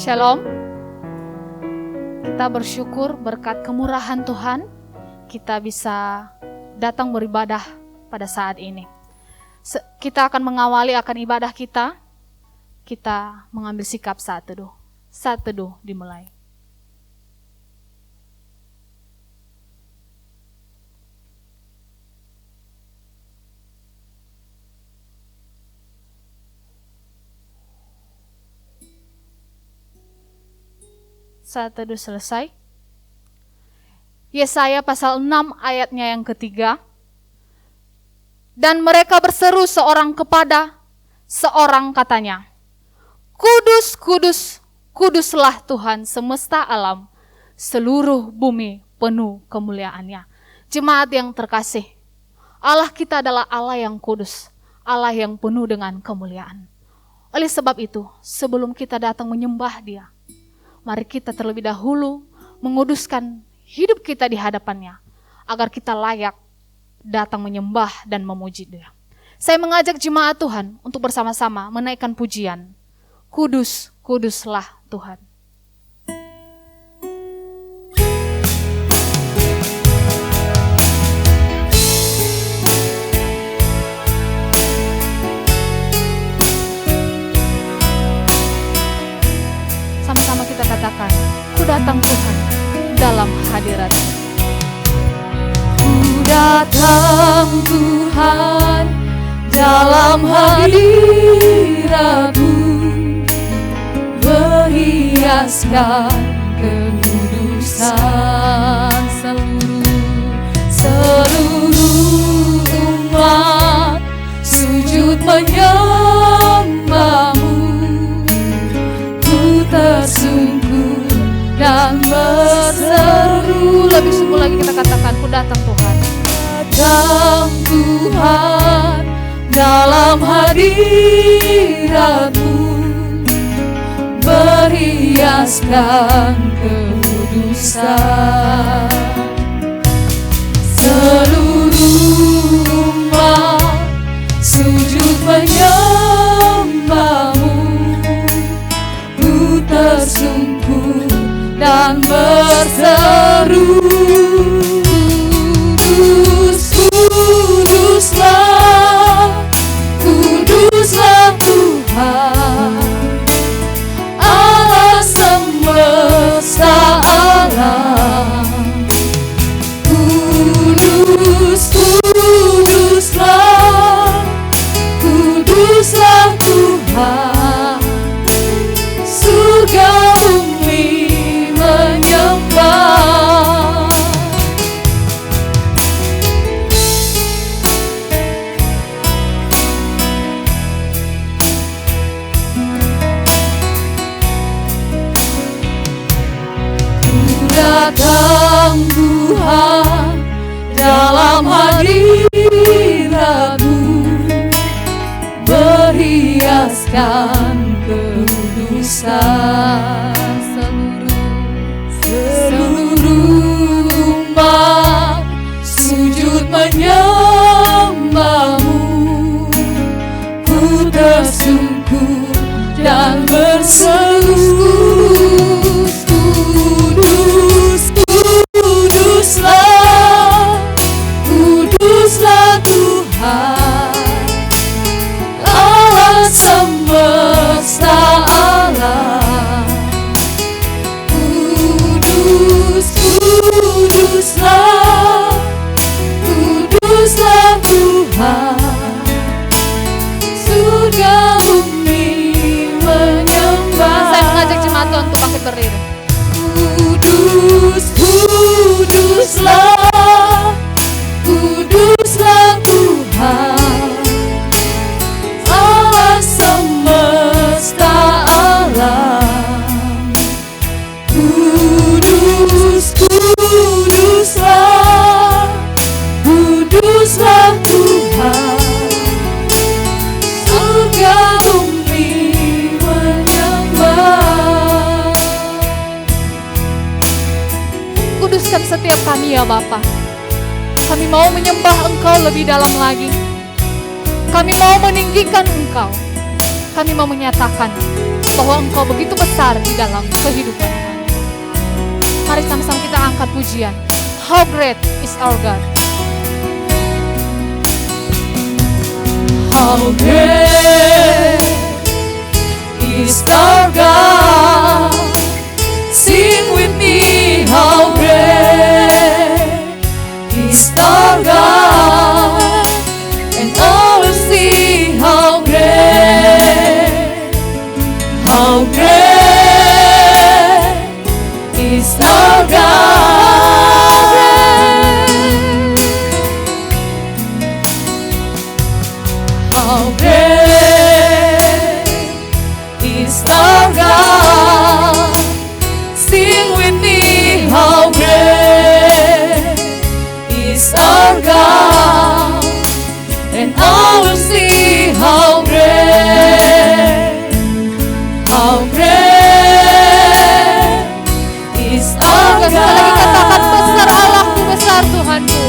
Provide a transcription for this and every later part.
Shalom. Kita bersyukur berkat kemurahan Tuhan, kita bisa datang beribadah pada saat ini. Kita akan mengawali akan ibadah kita. Kita mengambil sikap saat teduh. Saat teduh dimulai. Saat teduh selesai. Yesaya pasal 6 ayatnya yang ketiga. Dan mereka berseru seorang kepada seorang katanya, Kudus, kudus, kuduslah Tuhan semesta alam, seluruh bumi penuh kemuliaannya. Jemaat yang terkasih, Allah kita adalah Allah yang kudus, Allah yang penuh dengan kemuliaan. Oleh sebab itu, sebelum kita datang menyembah Dia, mari kita terlebih dahulu menguduskan hidup kita di hadapannya, agar kita layak datang menyembah dan memuji Dia. Saya mengajak jemaat Tuhan untuk bersama-sama menaikkan pujian. Kudus, kuduslah Tuhan. Sama-sama kita katakan, Ku datang Tuhan dalam hadirat-Mu. Ku datang Tuhan dalam hadirat-Mu, berhiaskan kekudusan seluruh umat sujud menyembah-Mu. Ku tersungkur dan berseru. Lebih sungguh lagi kita katakan, Ku datang Tuhan. Datang Tuhan dalam hadirat-Mu, berhiaskan kekudusan seluruh umat sujud menyembah-Mu. Ku tersungkur dan berseru, Kudus, kuduslah, kuduslah Tuhan, Allah semesta alam. Kudus, kuduslah, kuduslah Tuhan, surga bumi menyembah. Ku datang Tuhan dalam hadirat-Mu, berhiaskan kekudusan seluruh umat sujud menyembah-Mu. Ku tersungkur dan berseru, Kudus, kuduslah, kuduslah Tuhan, Allah semesta alam. Kudus, kuduslah, kuduslah Tuhan, surga bumi menyembah. Saya mengajak jemaat Tuhan untuk bangkit berdiri. Kudus, kuduslah, kuduslah Tuhan, Allah semesta alam. Kudus, kuduslah, kuduslah Tuhan, surga bumi menyembah. Kuduskan setiap kami ya Bapa. Kami mau menyembah Engkau lebih dalam lagi. Kami mau meninggikan Engkau. Kami mau menyatakan bahwa Engkau begitu besar di dalam kehidupan kami. Mari sama-sama kita angkat pujian. How great is our God. How great is our God. Sing with me, how great is our God. And all will see how great is our God. How great is our God. Sing with me, how great is our God. And all will see how great is our God. Sekali lagi katakan, besar Allahku, besar Tuhanku.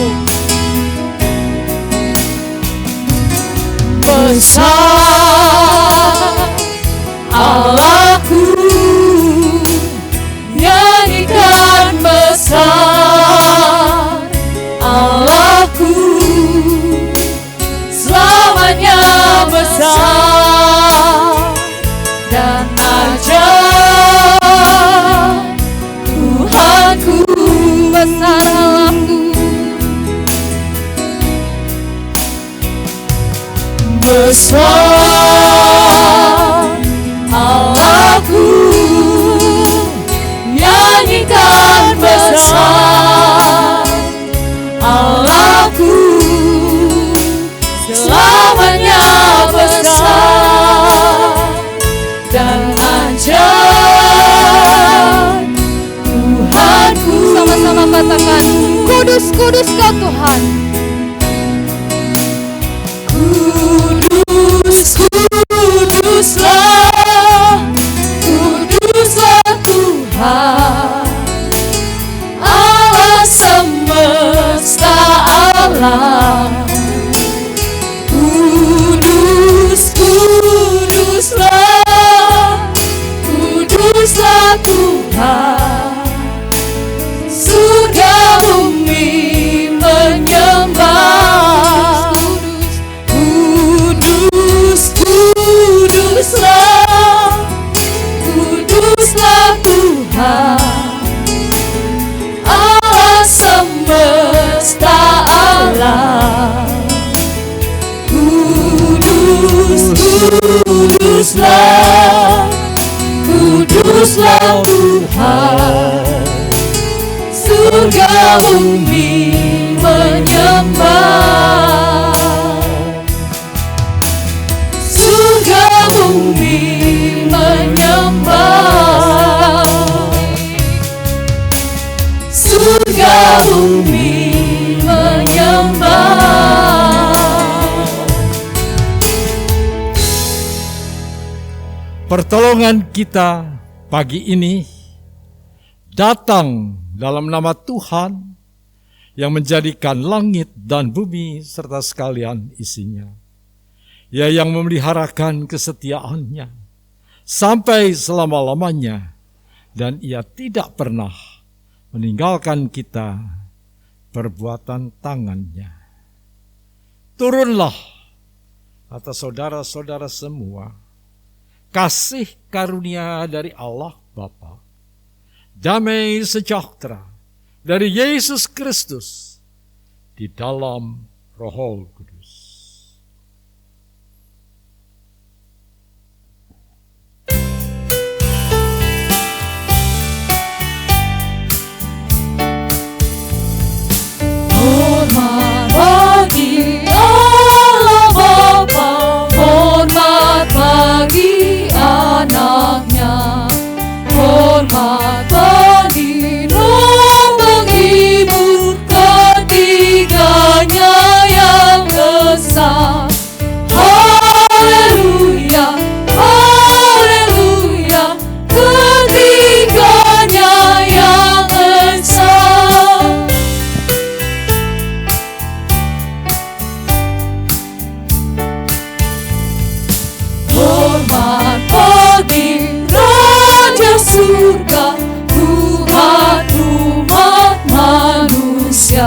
Besar Allahku, nyanyikan besar Allahku, selamanya besar dan ajaib Tuhanku. Besar Allahku, besar Allahku, nyanyikan besar Allahku, selamanya besar dan ajaib Tuhanku. Sama-sama katakan, kudus, kudus Kau Tuhan. Kudus, kuduslah, kuduslah Tuhan, Allah semesta alam. Kudus, kuduslah, kuduslah Tuhan, surga bumi menyembah. Kuduslah, kuduslah Tuhan, Allah semesta alam. Kudus, kuduslah, kuduslah Tuhan, surga bumi menyembah. Surga bumi menyembah, surga bumi menyembah. Pertolongan kita pagi ini datang dalam nama Tuhan yang menjadikan langit dan bumi serta sekalian isinya. Ia yang memeliharakan kesetiaannya sampai selama-lamanya, dan Ia tidak pernah meninggalkan kita perbuatan tangannya. Turunlah atas saudara-saudara semua kasih karunia dari Allah Bapa, damai sejahtera dari Yesus Kristus di dalam Roh Kudus. Hormat bagi Allah Bapa, hormat bagi anaknya, hormat bagi Roh, bagi Ibu, ketiganya yang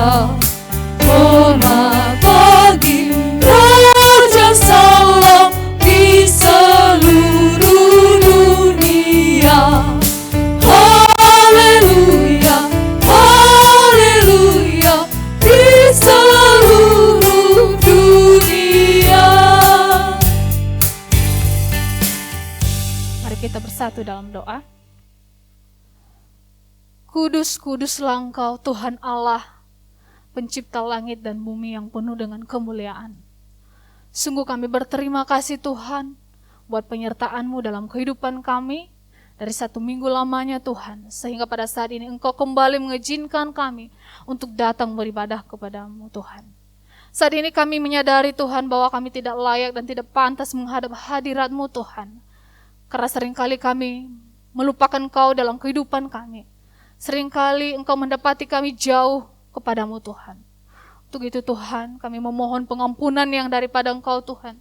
Hormat bagi Raja Salom di seluruh dunia. Haleluya, haleluya, di seluruh dunia. Mari kita bersatu dalam doa. Kudus, kuduslah Engkau Tuhan Allah, pencipta langit dan bumi yang penuh dengan kemuliaan. Sungguh kami berterima kasih Tuhan buat penyertaan-Mu dalam kehidupan kami dari 1 minggu lamanya Tuhan, sehingga pada saat ini Engkau kembali mengizinkan kami untuk datang beribadah kepada-Mu Tuhan. Saat ini kami menyadari Tuhan bahwa kami tidak layak dan tidak pantas menghadap hadirat-Mu Tuhan, karena seringkali kami melupakan Engkau dalam kehidupan kami. Seringkali Engkau mendapati kami jauh kepada-Mu Tuhan. Untuk itu Tuhan, kami memohon pengampunan yang daripada Engkau Tuhan.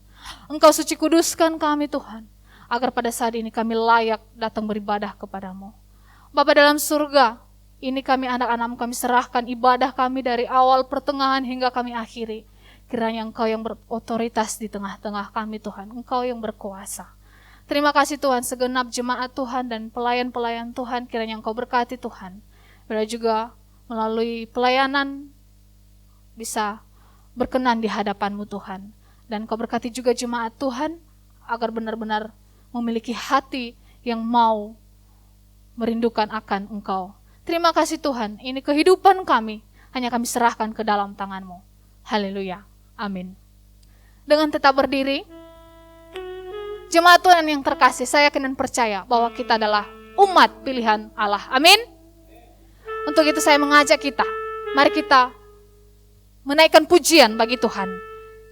Engkau suci kuduskan kami Tuhan, agar pada saat ini kami layak datang beribadah kepada-Mu. Bapa dalam surga, ini kami anak-anak-Mu, kami serahkan ibadah kami dari awal, pertengahan hingga kami akhiri. Kiranya Engkau yang berotoritas di tengah-tengah kami Tuhan, Engkau yang berkuasa. Terima kasih Tuhan, segenap jemaat Tuhan dan pelayan-pelayan Tuhan, kiranya Engkau berkati Tuhan. Bila juga melalui pelayanan bisa berkenan di hadapan-Mu Tuhan. Dan Engkau berkati juga jemaat Tuhan, agar benar-benar memiliki hati yang mau merindukan akan Engkau. Terima kasih Tuhan, ini kehidupan kami, hanya kami serahkan ke dalam tangan-Mu. Haleluya, amin. Dengan tetap berdiri, jemaat Tuhan yang terkasih, saya yakin dan percaya bahwa kita adalah umat pilihan Allah. Amin. Untuk itu saya mengajak kita, mari kita menaikkan pujian bagi Tuhan.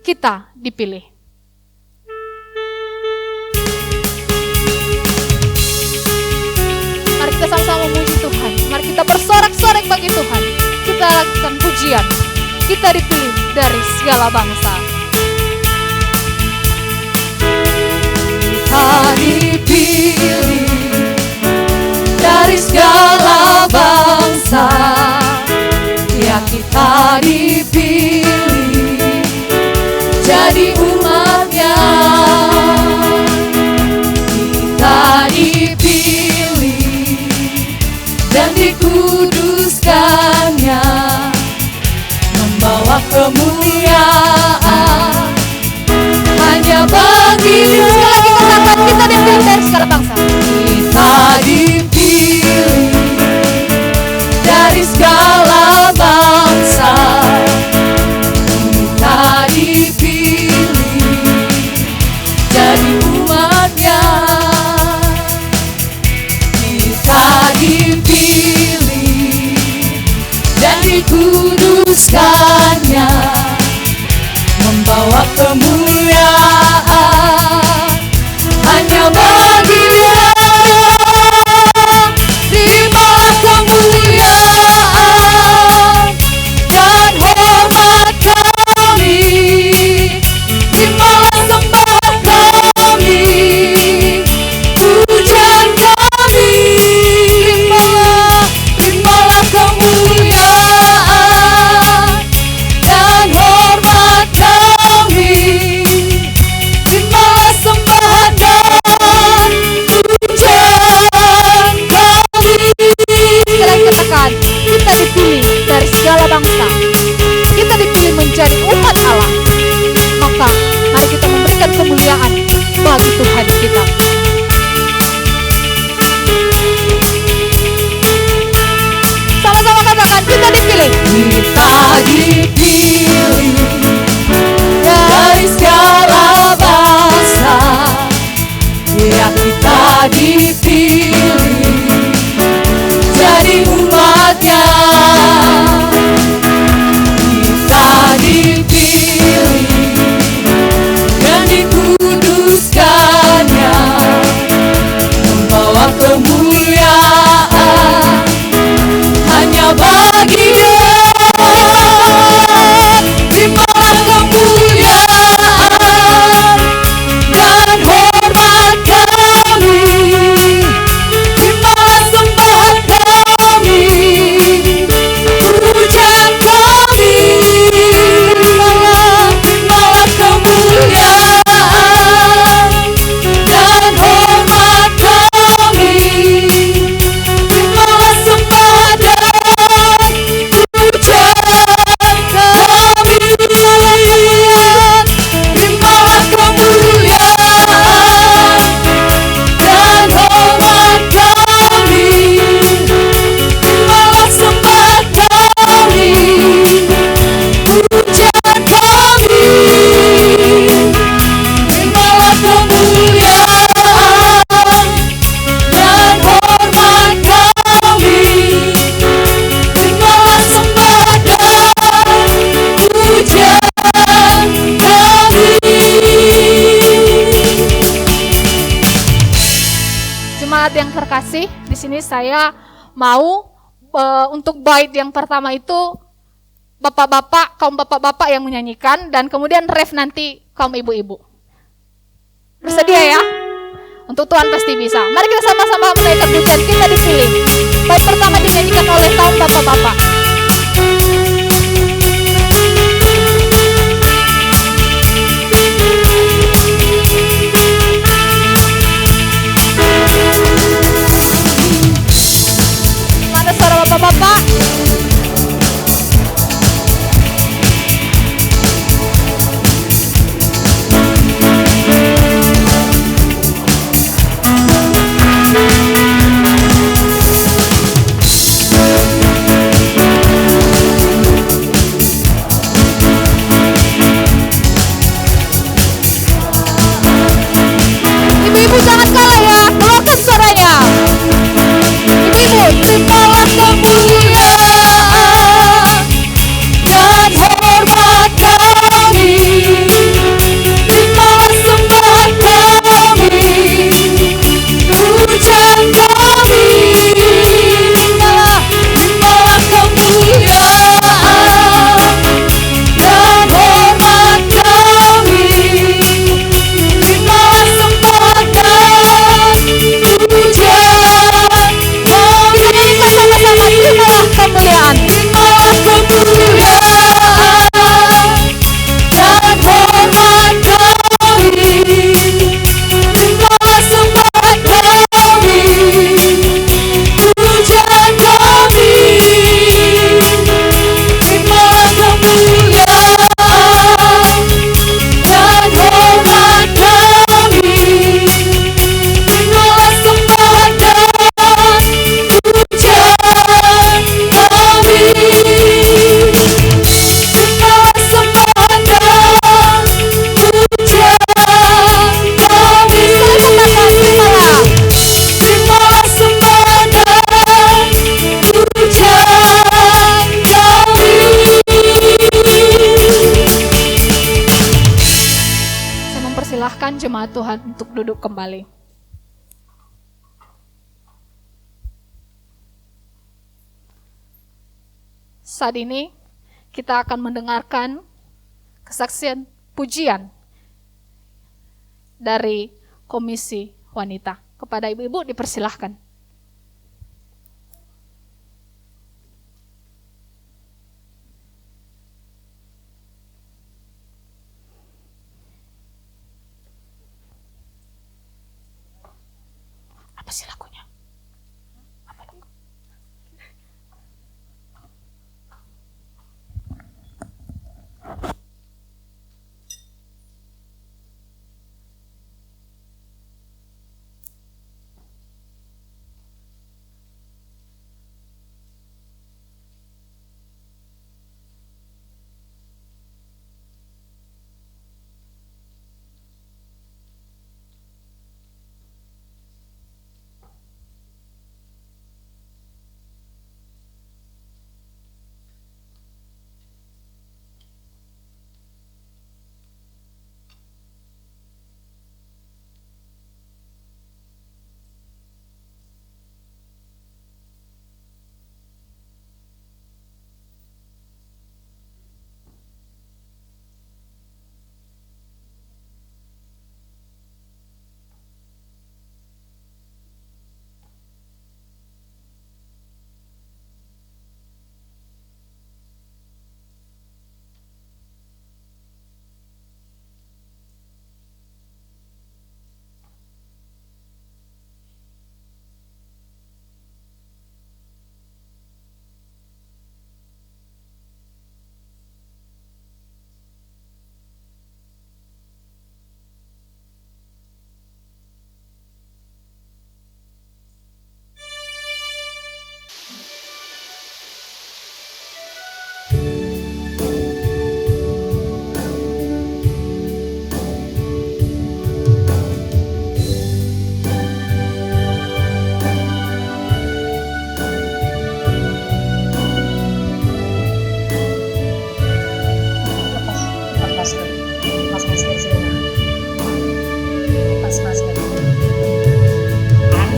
Kita dipilih. Mari kita sama-sama memuji Tuhan. Mari kita bersorak-sorai bagi Tuhan. Kita lakukan pujian. Kita dipilih dari segala bangsa. Kita dipilih dari segala bangsa, ya kita dipilih jadi umatnya. Kita dipilih dan dikuduskannya, membawa kemuliaan hanya bagi Kita dipilih dari segala bangsa. Kita dipilih dari segala bangsa. Kita dipilih jadi umatnya. Kita dipilih dan dikuduskannya, membawa kemuliaan hanya bagi Dia. Terima kemuliaan dan hormat kami, terimalah sembahan kami, pujian kami. Terimalah kemuliaan dan hormat kami, terimalah sembahan dan pujian kami. Kita katakan, kita dipilih dari segala bangsa. Kita dipilih menjadi umat Allah. Maka mari kita memberikan kemuliaan bagi Tuhan kita. Sama-sama katakan, kita dipilih. Kita dipilih dari segala bangsa, ya kita dipilih jadi umatnya. Kita dipilih dan dikuduskannya, membawa kemuliaan hanya bagi Dia. kasih. Di sini saya mau untuk bait yang pertama itu kaum bapak-bapak yang menyanyikan, dan kemudian ref nanti kaum ibu-ibu. Bersedia ya? Untuk Tuhan pasti bisa. Mari kita sama-sama menaikkan pujian, kita dipilih. Bait pertama dinyanyikan oleh kaum bapak-bapak. Mana suara bapak-bapak? Ibu-ibu jangan kalah ya, keluarkan suaranya. Ibu-ibu, terimalah kemuliaan dan hormat kami, terimalah sembah kami, pujian kami, terimalah kemuliaan dan hormat kami, terimalah sembah dan pujian kami. Sama-sama terimalah kemuliaan. Terimalah kemuliaan dan hormat kami, terimalah sembah kami, pujian kami, terimalah kemuliaan dan hormat kami, terimalah sembah dan pujian kami, terimalah sembah dan pujian kami, terimalah sembah dan pujian kami. Saya mempersilahkan jemaat Tuhan untuk duduk kembali. Saat ini kita akan mendengarkan kesaksian pujian dari Komisi Wanita. Kepada ibu-ibu dipersilahkan. Apa sih lagunya? Apa lagu?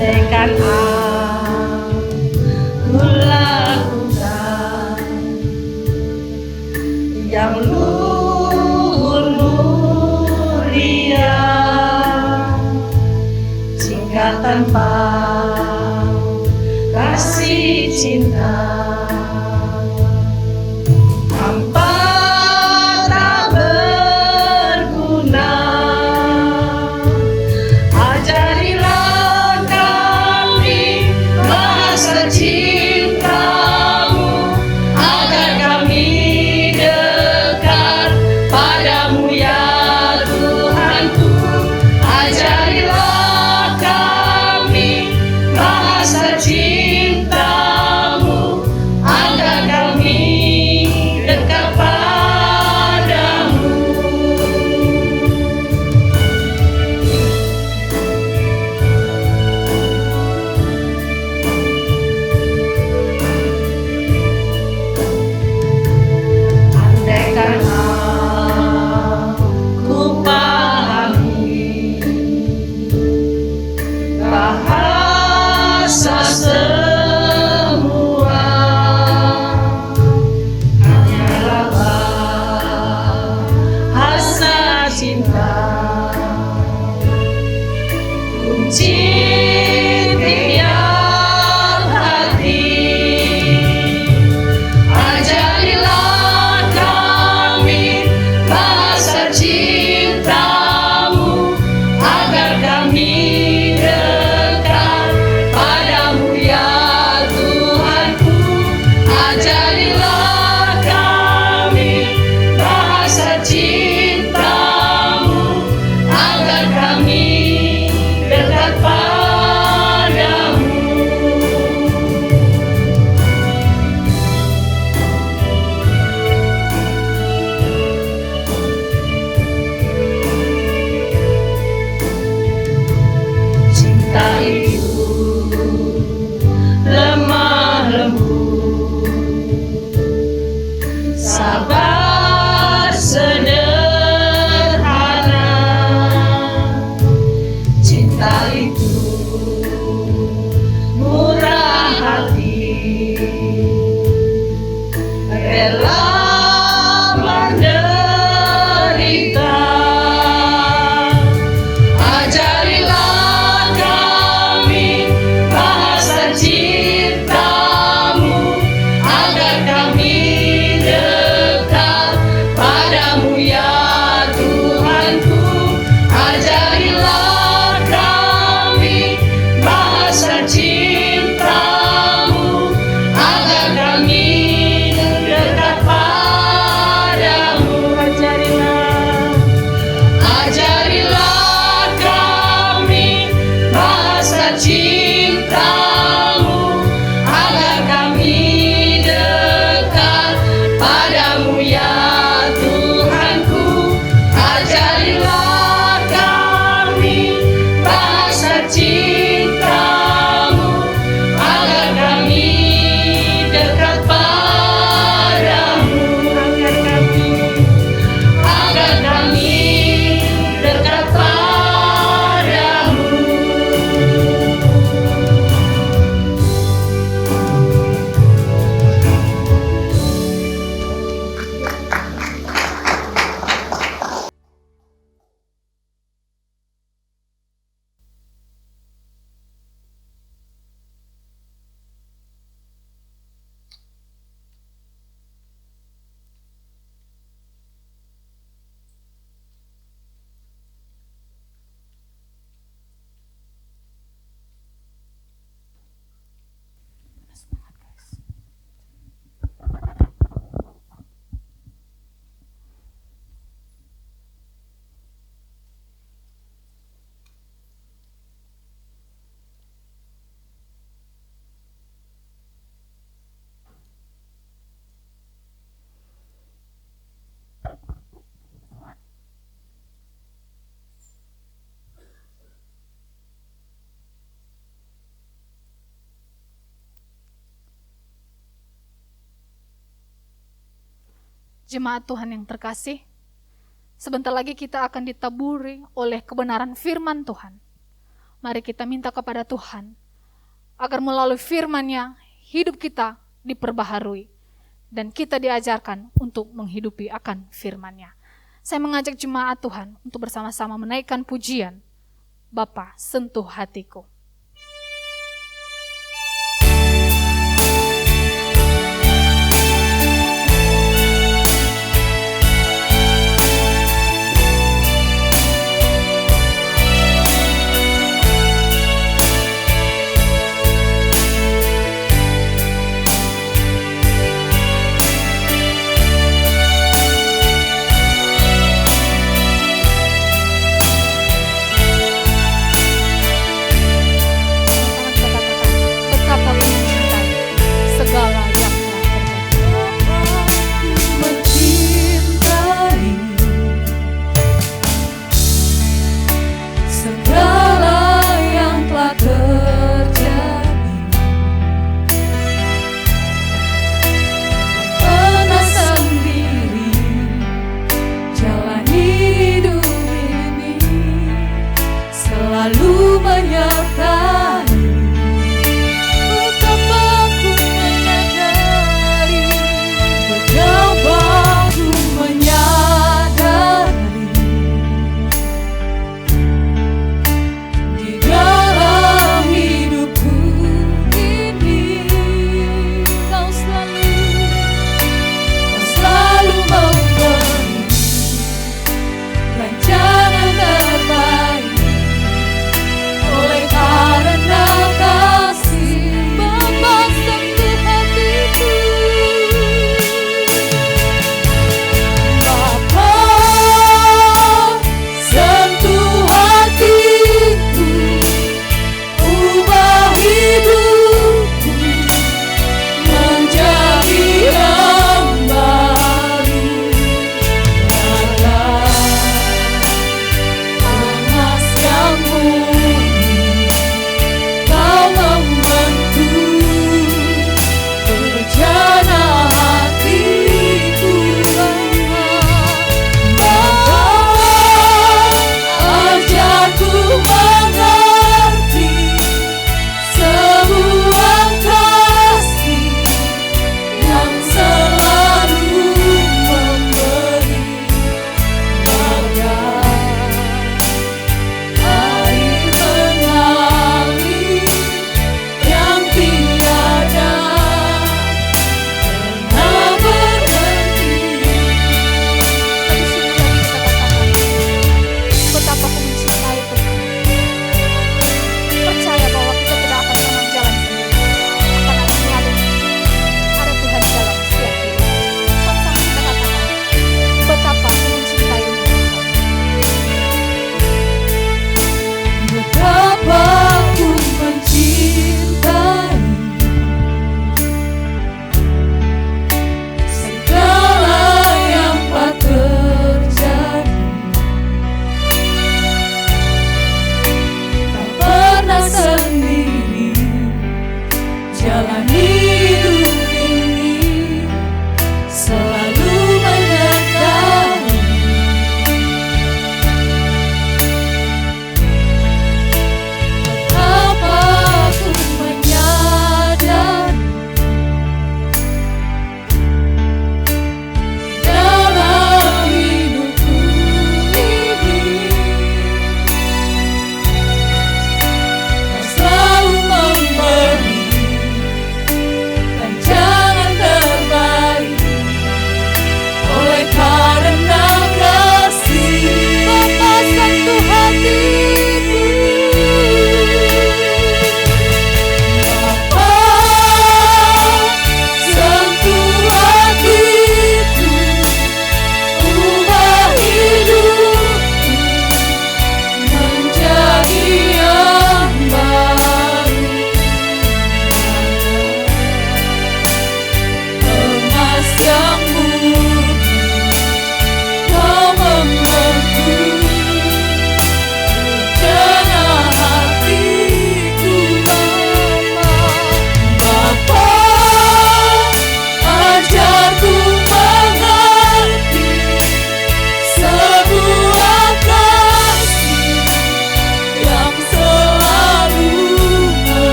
Andaikan aku lakukan yang luhur mulia, jika tanpa kasih cinta hampa tak berguna. Ajarilah kami bahasa cintamu, agar kami dekat padamu ya Tuhanku. Ajarilah kami bahasa cintamu, agar kami dekat padamu. Andaikan aku pahami bahasa semua, hanyalah bahasa cinta, kunci tiap hati. Ajarilah kami bahasa cintamu, agar kami dekat padamu ya Tuhanku. Ajarilah kami bahasa cintamu, agar kami dekat padamu. Cinta itu lemah lembut, sabar sederhana. Cinta itu murah hati, rela menderita. Ajarilah kami bahasa cintamu, agar kami dekat padamu ya Tuhanku. Ajarilah kami bahasa cintamu, agar kami dekat padamu. Ajarilah kami bahasa cintamu, agar kami dekat padamu ya Tuhanku. Ajarilah kami bahasa cintamu, agar kami dekat padamu. Agar kami dekat padamu. Jemaat Tuhan yang terkasih, sebentar lagi kita akan ditaburi oleh kebenaran firman Tuhan. Mari kita minta kepada Tuhan agar melalui firman-Nya hidup kita diperbaharui dan kita diajarkan untuk menghidupi akan firman-Nya. Saya mengajak jemaat Tuhan untuk bersama-sama menaikkan pujian, Bapa sentuh hatiku.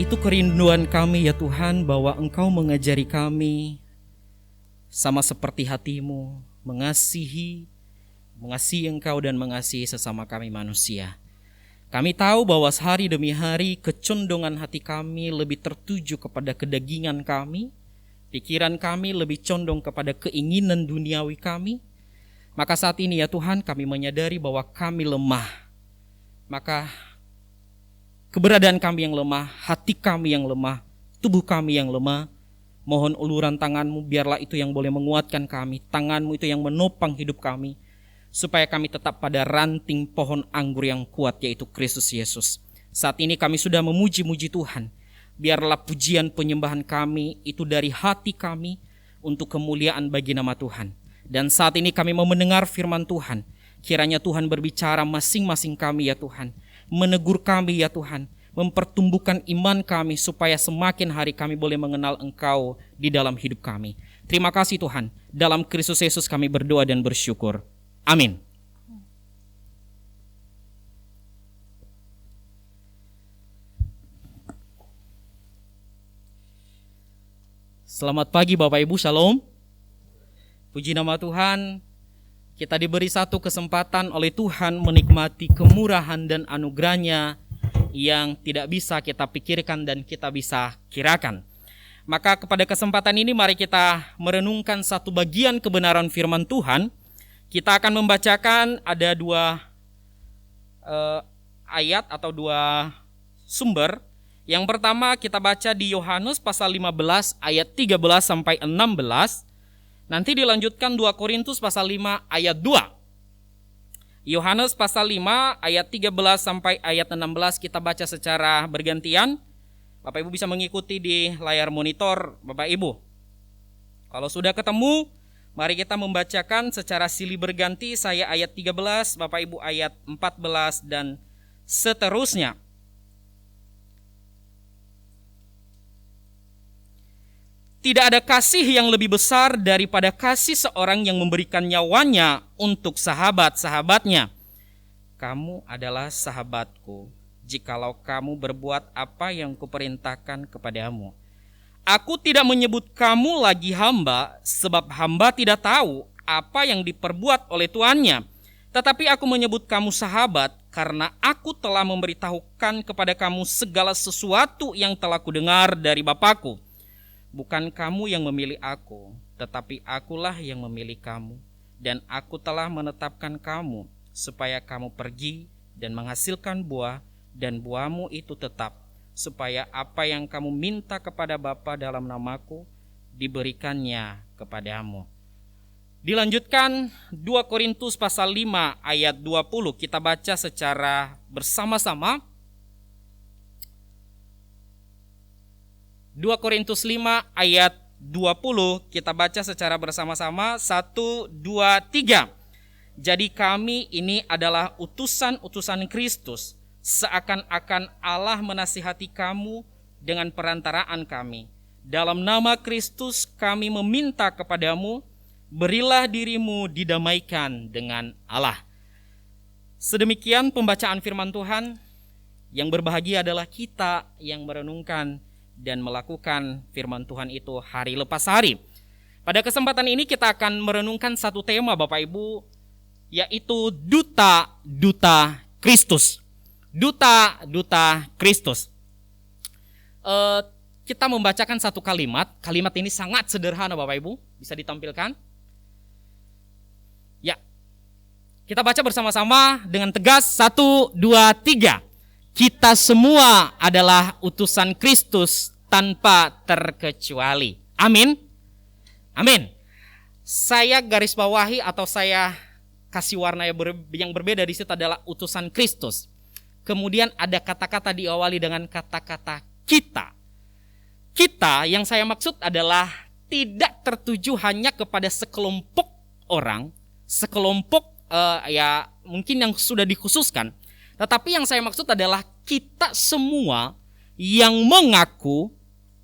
Itu kerinduan kami ya Tuhan, bahwa Engkau mengajari kami sama seperti hati-Mu, mengasihi Engkau dan mengasihi sesama kami manusia. Kami tahu bahwa hari demi hari kecondongan hati kami lebih tertuju kepada kedagingan kami, pikiran kami lebih condong kepada keinginan duniawi kami. Maka saat ini ya Tuhan, kami menyadari bahwa kami lemah. Maka keberadaan kami yang lemah, hati kami yang lemah, tubuh kami yang lemah, mohon uluran tangan-Mu, biarlah itu yang boleh menguatkan kami, tangan-Mu itu yang menopang hidup kami, supaya kami tetap pada ranting pohon anggur yang kuat, yaitu Kristus Yesus. Saat ini kami sudah memuji-muji Tuhan, biarlah pujian penyembahan kami itu dari hati kami untuk kemuliaan bagi nama Tuhan. Dan saat ini kami mau mendengar firman Tuhan, kiranya Tuhan berbicara masing-masing kami ya Tuhan, menegur kami ya Tuhan, mempertumbuhkan iman kami supaya semakin hari kami boleh mengenal Engkau di dalam hidup kami. Terima kasih Tuhan, dalam Kristus Yesus kami berdoa dan bersyukur. Amin. Selamat pagi Bapak Ibu, Shalom. Puji nama Tuhan. Kita diberi satu kesempatan oleh Tuhan menikmati kemurahan dan anugerah-Nya yang tidak bisa kita pikirkan dan kita bisa kirakan. Maka kepada kesempatan ini mari kita merenungkan satu bagian kebenaran firman Tuhan. Kita akan membacakan ada dua ayat atau dua sumber. Yang pertama kita baca di Yohanes pasal 15 ayat 13 sampai 16. Nanti dilanjutkan 2 Korintus pasal 5 ayat 2. Yohanes pasal 5 ayat 13 sampai ayat 16 kita baca secara bergantian. Bapak Ibu bisa mengikuti di layar monitor Bapak Ibu. Kalau sudah ketemu, mari kita membacakan secara silih berganti. Saya ayat 13, Bapak Ibu ayat 14 dan seterusnya. Tidak ada kasih yang lebih besar daripada kasih seorang yang memberikan nyawanya untuk sahabat-sahabatnya. Kamu adalah sahabatku, jikalau kamu berbuat apa yang kuperintahkan kepadamu. Aku tidak menyebut kamu lagi hamba, sebab hamba tidak tahu apa yang diperbuat oleh tuannya. Tetapi aku menyebut kamu sahabat, karena aku telah memberitahukan kepada kamu segala sesuatu yang telah kudengar dari Bapakku. Bukan kamu yang memilih aku, tetapi akulah yang memilih kamu. Dan aku telah menetapkan kamu, supaya kamu pergi dan menghasilkan buah, dan buahmu itu tetap, supaya apa yang kamu minta kepada Bapa dalam namaku, diberikannya kepadamu. Dilanjutkan 2 Korintus pasal 5 ayat 20, kita baca secara bersama-sama. 2 Korintus 5 ayat 20 kita baca secara bersama-sama. 1, 2, 3. Jadi kami ini adalah utusan-utusan Kristus, seakan-akan Allah menasihati kamu dengan perantaraan kami. Dalam nama Kristus kami meminta kepadamu, berilah dirimu didamaikan dengan Allah. Sedemikian pembacaan firman Tuhan. Yang berbahagia adalah kita yang merenungkan dan melakukan firman Tuhan itu hari lepas hari. Pada kesempatan ini kita akan merenungkan satu tema Bapak Ibu, yaitu duta-duta Kristus. Duta-duta Kristus. Kita membacakan satu kalimat. Kalimat ini sangat sederhana Bapak Ibu. Bisa ditampilkan? Ya. Kita baca bersama-sama dengan tegas. 1, 2, 3. Kita semua adalah utusan Kristus tanpa terkecuali. Amin. Amin. Saya garis bawahi atau saya kasih warna yang berbeda di situ adalah utusan Kristus. Kemudian ada kata-kata diawali dengan kata-kata kita. Kita yang saya maksud adalah tidak tertuju hanya kepada sekelompok orang, sekelompok ya mungkin yang sudah dikhususkan. Tetapi yang saya maksud adalah kita semua yang mengaku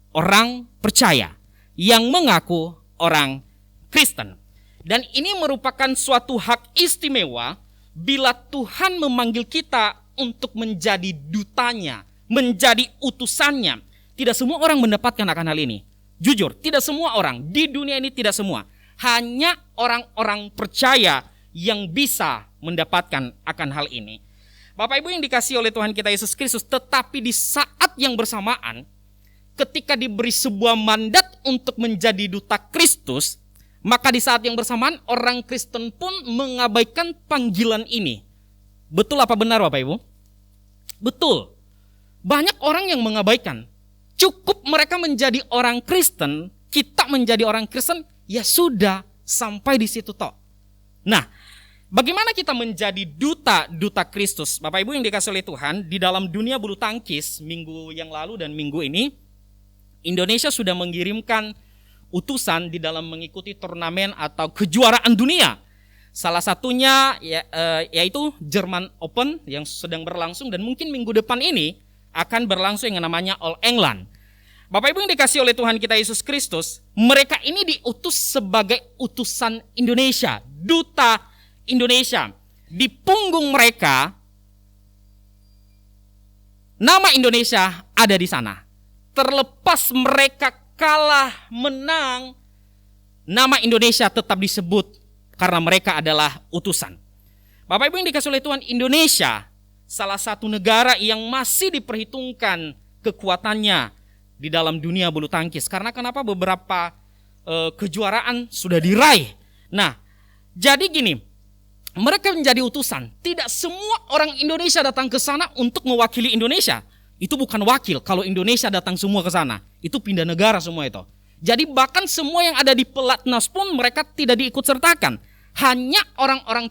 orang percaya, yang mengaku orang Kristen. Dan ini merupakan suatu hak istimewa bila Tuhan memanggil kita untuk menjadi dutanya, menjadi utusannya. Tidak semua orang mendapatkan akan hal ini. Jujur, tidak semua orang di dunia ini, tidak semua. Hanya orang-orang percaya yang bisa mendapatkan akan hal ini. Bapak Ibu yang dikasihi oleh Tuhan kita Yesus Kristus, tetapi di saat yang bersamaan, ketika diberi sebuah mandat untuk menjadi duta Kristus, maka di saat yang bersamaan orang Kristen pun mengabaikan panggilan ini. Betul apa benar Bapak Ibu? Betul. Banyak orang yang mengabaikan. Cukup mereka menjadi orang Kristen, kita menjadi orang Kristen, ya sudah, sampai di situ toh. Nah, bagaimana kita menjadi duta Kristus? Bapak Ibu yang dikasihi oleh Tuhan, di dalam dunia bulu tangkis minggu yang lalu dan minggu ini, Indonesia sudah mengirimkan utusan di dalam mengikuti turnamen atau kejuaraan dunia. Salah satunya yaitu German Open yang sedang berlangsung dan mungkin minggu depan ini akan berlangsung yang namanya All England. Bapak Ibu yang dikasihi oleh Tuhan kita Yesus Kristus, mereka ini diutus sebagai utusan Indonesia, duta Indonesia. Di punggung mereka, nama Indonesia ada di sana. Terlepas mereka kalah, menang, nama Indonesia tetap disebut karena mereka adalah utusan. Bapak Ibu yang dikasihi oleh Tuhan, Indonesia salah satu negara yang masih diperhitungkan kekuatannya di dalam dunia bulu tangkis. Karena kenapa beberapa kejuaraan sudah diraih. Nah, jadi gini, mereka menjadi utusan. Tidak semua orang Indonesia datang ke sana untuk mewakili Indonesia. Itu bukan wakil. Kalau Indonesia datang semua ke sana, itu pindah negara semua itu. Jadi bahkan semua yang ada di pelatnas pun mereka tidak diikut sertakan. Hanya orang-orang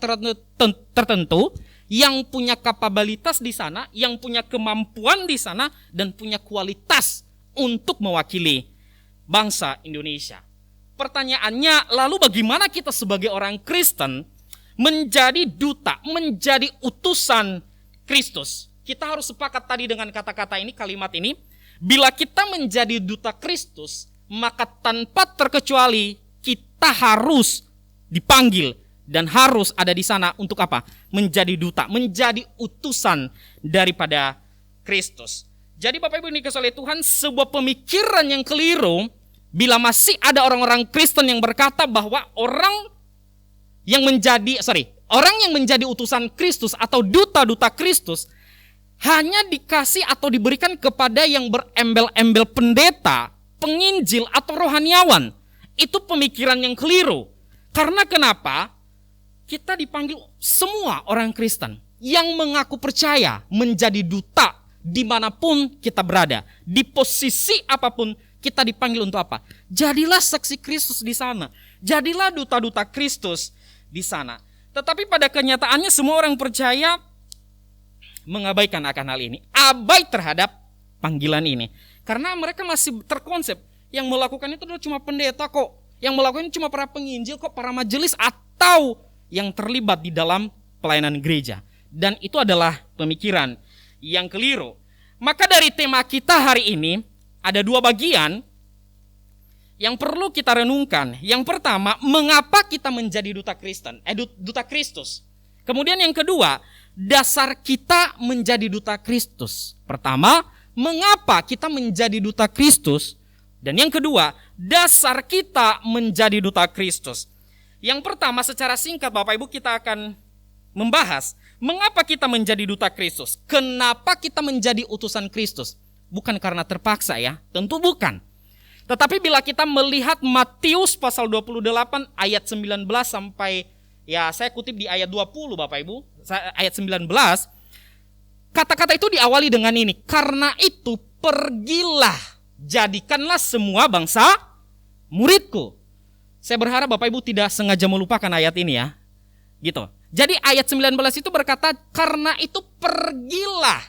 tertentu yang punya kapabilitas di sana, yang punya kemampuan di sana, dan punya kualitas untuk mewakili bangsa Indonesia. Pertanyaannya, lalu bagaimana kita sebagai orang Kristen menjadi duta, menjadi utusan Kristus? Kita harus sepakat tadi dengan kata-kata ini, kalimat ini. Bila kita menjadi duta Kristus, maka tanpa terkecuali kita harus dipanggil dan harus ada di sana untuk apa? Menjadi duta, menjadi utusan daripada Kristus. Jadi Bapak Ibu dikasihi oleh Tuhan, sebuah pemikiran yang keliru bila masih ada orang-orang Kristen yang berkata bahwa orang yang menjadi utusan Kristus atau duta-duta Kristus hanya dikasih atau diberikan kepada yang berembel-embel pendeta, penginjil atau rohaniawan. Itu pemikiran yang keliru. Karena kenapa? Kita dipanggil semua orang Kristen yang mengaku percaya menjadi duta dimanapun kita berada. Di posisi apapun kita dipanggil untuk apa? Jadilah saksi Kristus di sana. Jadilah duta-duta Kristus di sana. Tetapi pada kenyataannya semua orang percaya mengabaikan akan hal ini. Abai terhadap panggilan ini. Karena mereka masih terkonsep yang melakukan itu adalah cuma pendeta kok. Yang melakukan cuma para penginjil kok, para majelis atau yang terlibat di dalam pelayanan gereja. Dan itu adalah pemikiran yang keliru. Maka dari tema kita hari ini ada dua bagian yang perlu kita renungkan. Yang pertama, mengapa kita menjadi duta Kristen? Duta Kristus. Kemudian yang kedua, dasar kita menjadi duta Kristus. Pertama, mengapa kita menjadi duta Kristus? Dan yang kedua, dasar kita menjadi duta Kristus. Yang pertama, secara singkat Bapak Ibu kita akan membahas mengapa kita menjadi duta Kristus. Kenapa kita menjadi utusan Kristus? Bukan karena terpaksa ya, tentu bukan. Tetapi bila kita melihat Matius pasal 28 ayat 19 sampai, ya saya kutip di ayat 20 Bapak Ibu, ayat 19, kata-kata itu diawali dengan ini. Karena itu pergilah, jadikanlah semua bangsa muridku. Saya berharap Bapak Ibu tidak sengaja melupakan ayat ini ya. Gitu. Jadi ayat 19 itu berkata, karena itu pergilah.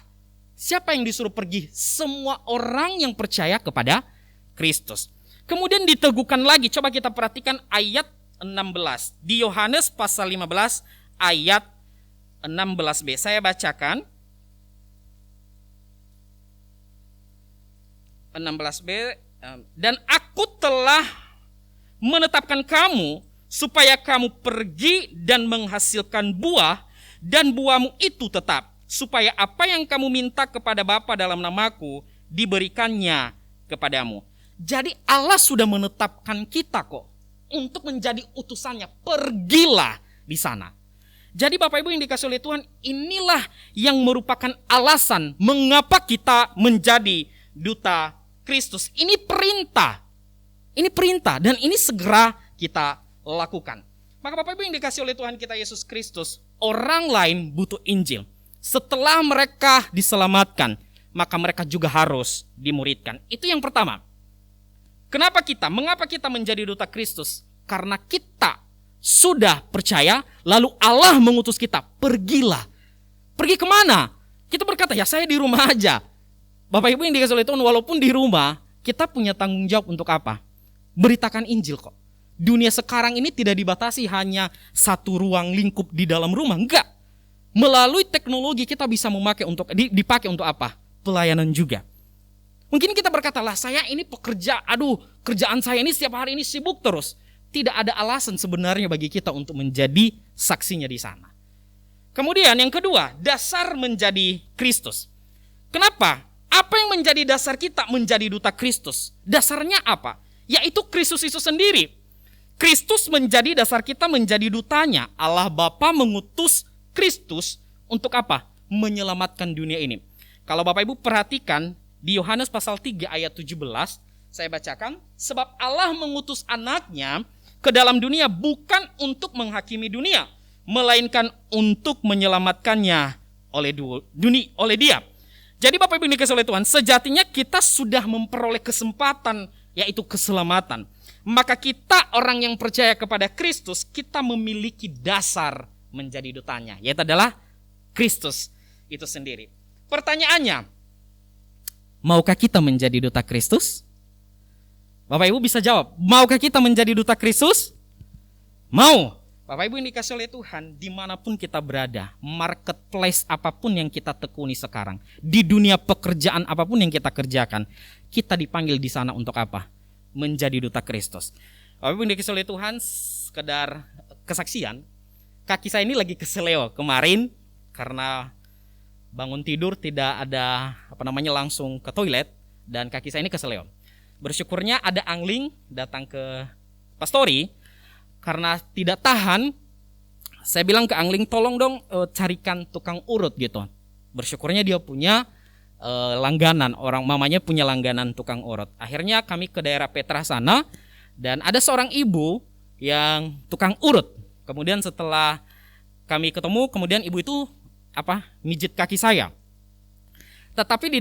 Siapa yang disuruh pergi? Semua orang yang percaya kepada Kristus. Kemudian diteguhkan lagi, coba kita perhatikan ayat 16. Di Yohanes pasal 15 ayat 16b. Saya bacakan. 16b. Dan aku telah menetapkan kamu supaya kamu pergi dan menghasilkan buah, dan buahmu itu tetap, supaya apa yang kamu minta kepada Bapa dalam namaku diberikannya kepadamu. Jadi Allah sudah menetapkan kita kok untuk menjadi utusannya. Pergilah di sana. Jadi Bapak Ibu yang dikasih oleh Tuhan, inilah yang merupakan alasan mengapa kita menjadi duta Kristus. Ini perintah. Ini perintah dan ini segera kita lakukan. Maka Bapak Ibu yang dikasih oleh Tuhan kita Yesus Kristus, orang lain butuh Injil. Setelah mereka diselamatkan, maka mereka juga harus dimuridkan. Itu yang pertama. Mengapa kita menjadi duta Kristus? Karena kita sudah percaya, lalu Allah mengutus kita, pergilah. Pergi kemana? Kita berkata, ya saya di rumah aja. Bapak Ibu yang dikasih oleh Tuhan, walaupun di rumah, kita punya tanggung jawab untuk apa? Beritakan Injil kok. Dunia sekarang ini tidak dibatasi hanya satu ruang lingkup di dalam rumah, enggak. Melalui teknologi kita bisa dipakai untuk apa? Pelayanan juga. Mungkin kita berkata, lah saya ini kerjaan saya ini setiap hari ini sibuk terus. Tidak ada alasan sebenarnya bagi kita untuk menjadi saksinya di sana. Kemudian yang kedua, dasar menjadi Kristus. Kenapa? Apa yang menjadi dasar kita menjadi duta Kristus? Dasarnya apa? Yaitu Kristus itu sendiri. Kristus menjadi dasar kita menjadi dutanya. Allah Bapa mengutus Kristus untuk apa? Menyelamatkan dunia ini. Kalau Bapak Ibu perhatikan di Yohanes pasal 3 ayat 17, saya bacakan, sebab Allah mengutus anaknya ke dalam dunia bukan untuk menghakimi dunia, melainkan untuk menyelamatkannya oleh dia. Jadi Bapak Ibu yang dikasihi oleh Tuhan, sejatinya kita sudah memperoleh kesempatan, yaitu keselamatan. Maka kita orang yang percaya kepada Kristus, kita memiliki dasar menjadi dutanya, yaitu adalah Kristus itu sendiri. Pertanyaannya, maukah kita menjadi duta Kristus? Bapak Ibu bisa jawab, maukah kita menjadi duta Kristus? Mau. Bapak Ibu yang dikasih oleh Tuhan, dimanapun kita berada, marketplace apapun yang kita tekuni sekarang, di dunia pekerjaan apapun yang kita kerjakan, kita dipanggil di sana untuk apa? Menjadi duta Kristus. Bapak Ibu yang dikasih oleh Tuhan, sekedar kesaksian, kaki saya ini lagi keseleo kemarin karena bangun tidur tidak ada langsung ke toilet dan kaki saya ini keseleo. Bersyukurnya ada angling datang ke pastori. Karena tidak tahan, saya bilang ke angling, tolong dong carikan tukang urut gitu. Bersyukurnya dia punya langganan, orang mamanya punya langganan tukang urut. Akhirnya kami ke daerah Petra sana dan ada seorang ibu yang tukang urut. Kemudian setelah kami ketemu, kemudian ibu itu mijit kaki saya. Tetapi di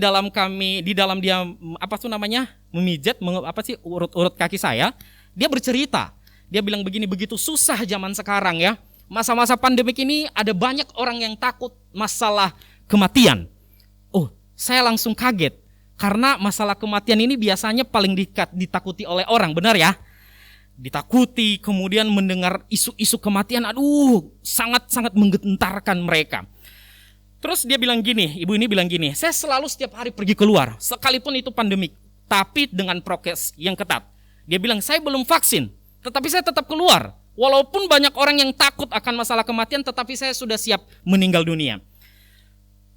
dalam dia memijat urut-urut kaki saya, dia bercerita. Dia bilang begini, begitu susah zaman sekarang ya. Masa-masa pandemik ini ada banyak orang yang takut masalah kematian. Oh, saya langsung kaget. Karena masalah kematian ini biasanya paling ditakuti oleh orang, benar ya? Ditakuti, kemudian mendengar isu-isu kematian, sangat-sangat menggentarkan mereka. Terus dia bilang gini, ibu ini bilang gini, saya selalu setiap hari pergi keluar, sekalipun itu pandemik, tapi dengan prokes yang ketat. Dia bilang, saya belum vaksin, tetapi saya tetap keluar. Walaupun banyak orang yang takut akan masalah kematian, tetapi saya sudah siap meninggal dunia.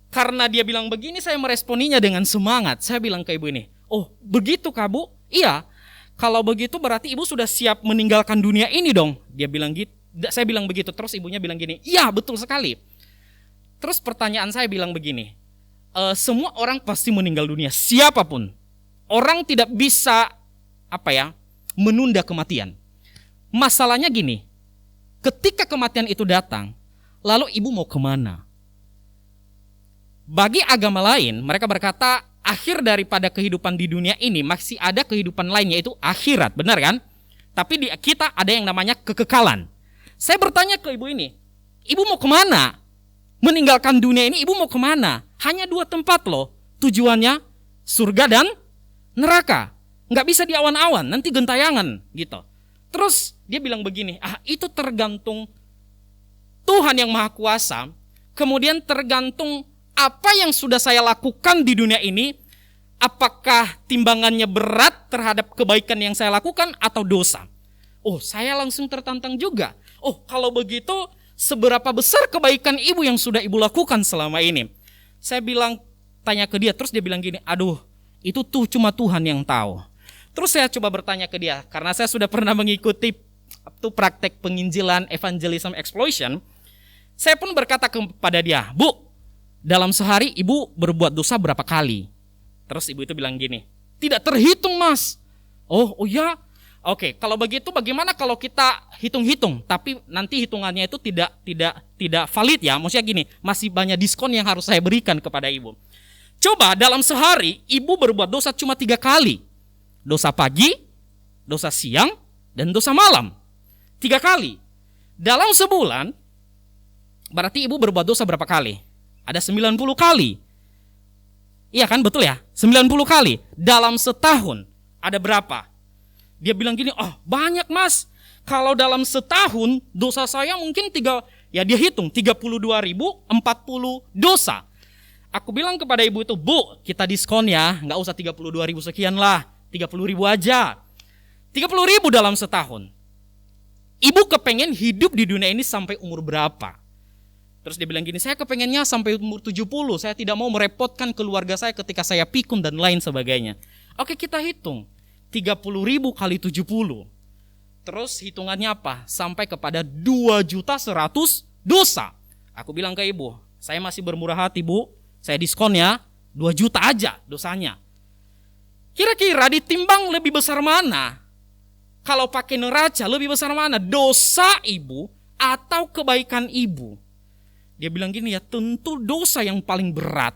Karena dia bilang begini, saya meresponinya dengan semangat. Saya bilang ke ibu ini, oh begitu kah Bu? Iya, kalau begitu berarti ibu sudah siap meninggalkan dunia ini dong. Dia bilang gitu, saya bilang begitu. Terus ibunya bilang gini, iya betul sekali. Terus pertanyaan saya bilang begini, semua orang pasti meninggal dunia, siapapun. Orang tidak bisa menunda kematian. Masalahnya gini, ketika kematian itu datang, lalu ibu mau kemana? Bagi agama lain, mereka berkata akhir daripada kehidupan di dunia ini masih ada kehidupan lain, yaitu akhirat, benar kan? Tapi di kita ada yang namanya kekekalan. Saya bertanya ke ibu ini, ibu mau kemana? Meninggalkan dunia ini ibu mau kemana? Hanya 2 tempat loh, tujuannya surga dan neraka. Nggak bisa di awan-awan, nanti gentayangan gitu. Terus dia bilang begini, itu tergantung Tuhan yang Maha Kuasa. Kemudian tergantung apa yang sudah saya lakukan di dunia ini, apakah timbangannya berat terhadap kebaikan yang saya lakukan atau dosa. Oh, saya langsung tertantang juga. Oh, kalau begitu seberapa besar kebaikan ibu yang sudah ibu lakukan selama ini? Saya bilang, tanya ke dia, terus dia bilang gini, Itu tuh cuma Tuhan yang tahu. Terus saya coba bertanya ke dia, karena saya sudah pernah mengikuti tuh praktek penginjilan evangelism explosion. Saya pun berkata kepada dia, Bu, dalam sehari ibu berbuat dosa berapa kali? Terus ibu itu bilang gini, tidak terhitung mas. Oh ya, oke. Kalau begitu bagaimana kalau kita hitung-hitung, tapi nanti hitungannya itu tidak valid ya? Maksudnya gini, masih banyak diskon yang harus saya berikan kepada ibu. Coba dalam sehari ibu berbuat dosa cuma 3 kali. Dosa pagi, dosa siang, dan dosa malam. 3 kali. Dalam sebulan, berarti ibu berbuat dosa berapa kali? Ada 90 kali. Iya kan, betul ya? 90 kali. Dalam setahun, ada berapa? Dia bilang gini, oh banyak mas. Kalau dalam setahun, dosa saya mungkin dia hitung 32.040 dosa. Aku bilang kepada ibu itu, Bu, kita diskon ya, nggak usah 32.000 sekian lah, 30.000 aja. 30.000 dalam setahun. Ibu kepengen hidup di dunia ini sampai umur berapa? Terus dia bilang gini, saya kepengennya sampai umur 70, saya tidak mau merepotkan keluarga saya ketika saya pikun dan lain sebagainya. Oke, kita hitung, 30.000 kali 70. Terus hitungannya apa? Sampai kepada 2.100.000 dosa. Aku bilang ke ibu, saya masih bermurah hati Bu, saya diskon ya, 2 juta aja dosanya. Kira-kira ditimbang lebih besar mana? Kalau pakai neraca lebih besar mana? Dosa ibu atau kebaikan ibu? Dia bilang gini ya, tentu dosa yang paling berat.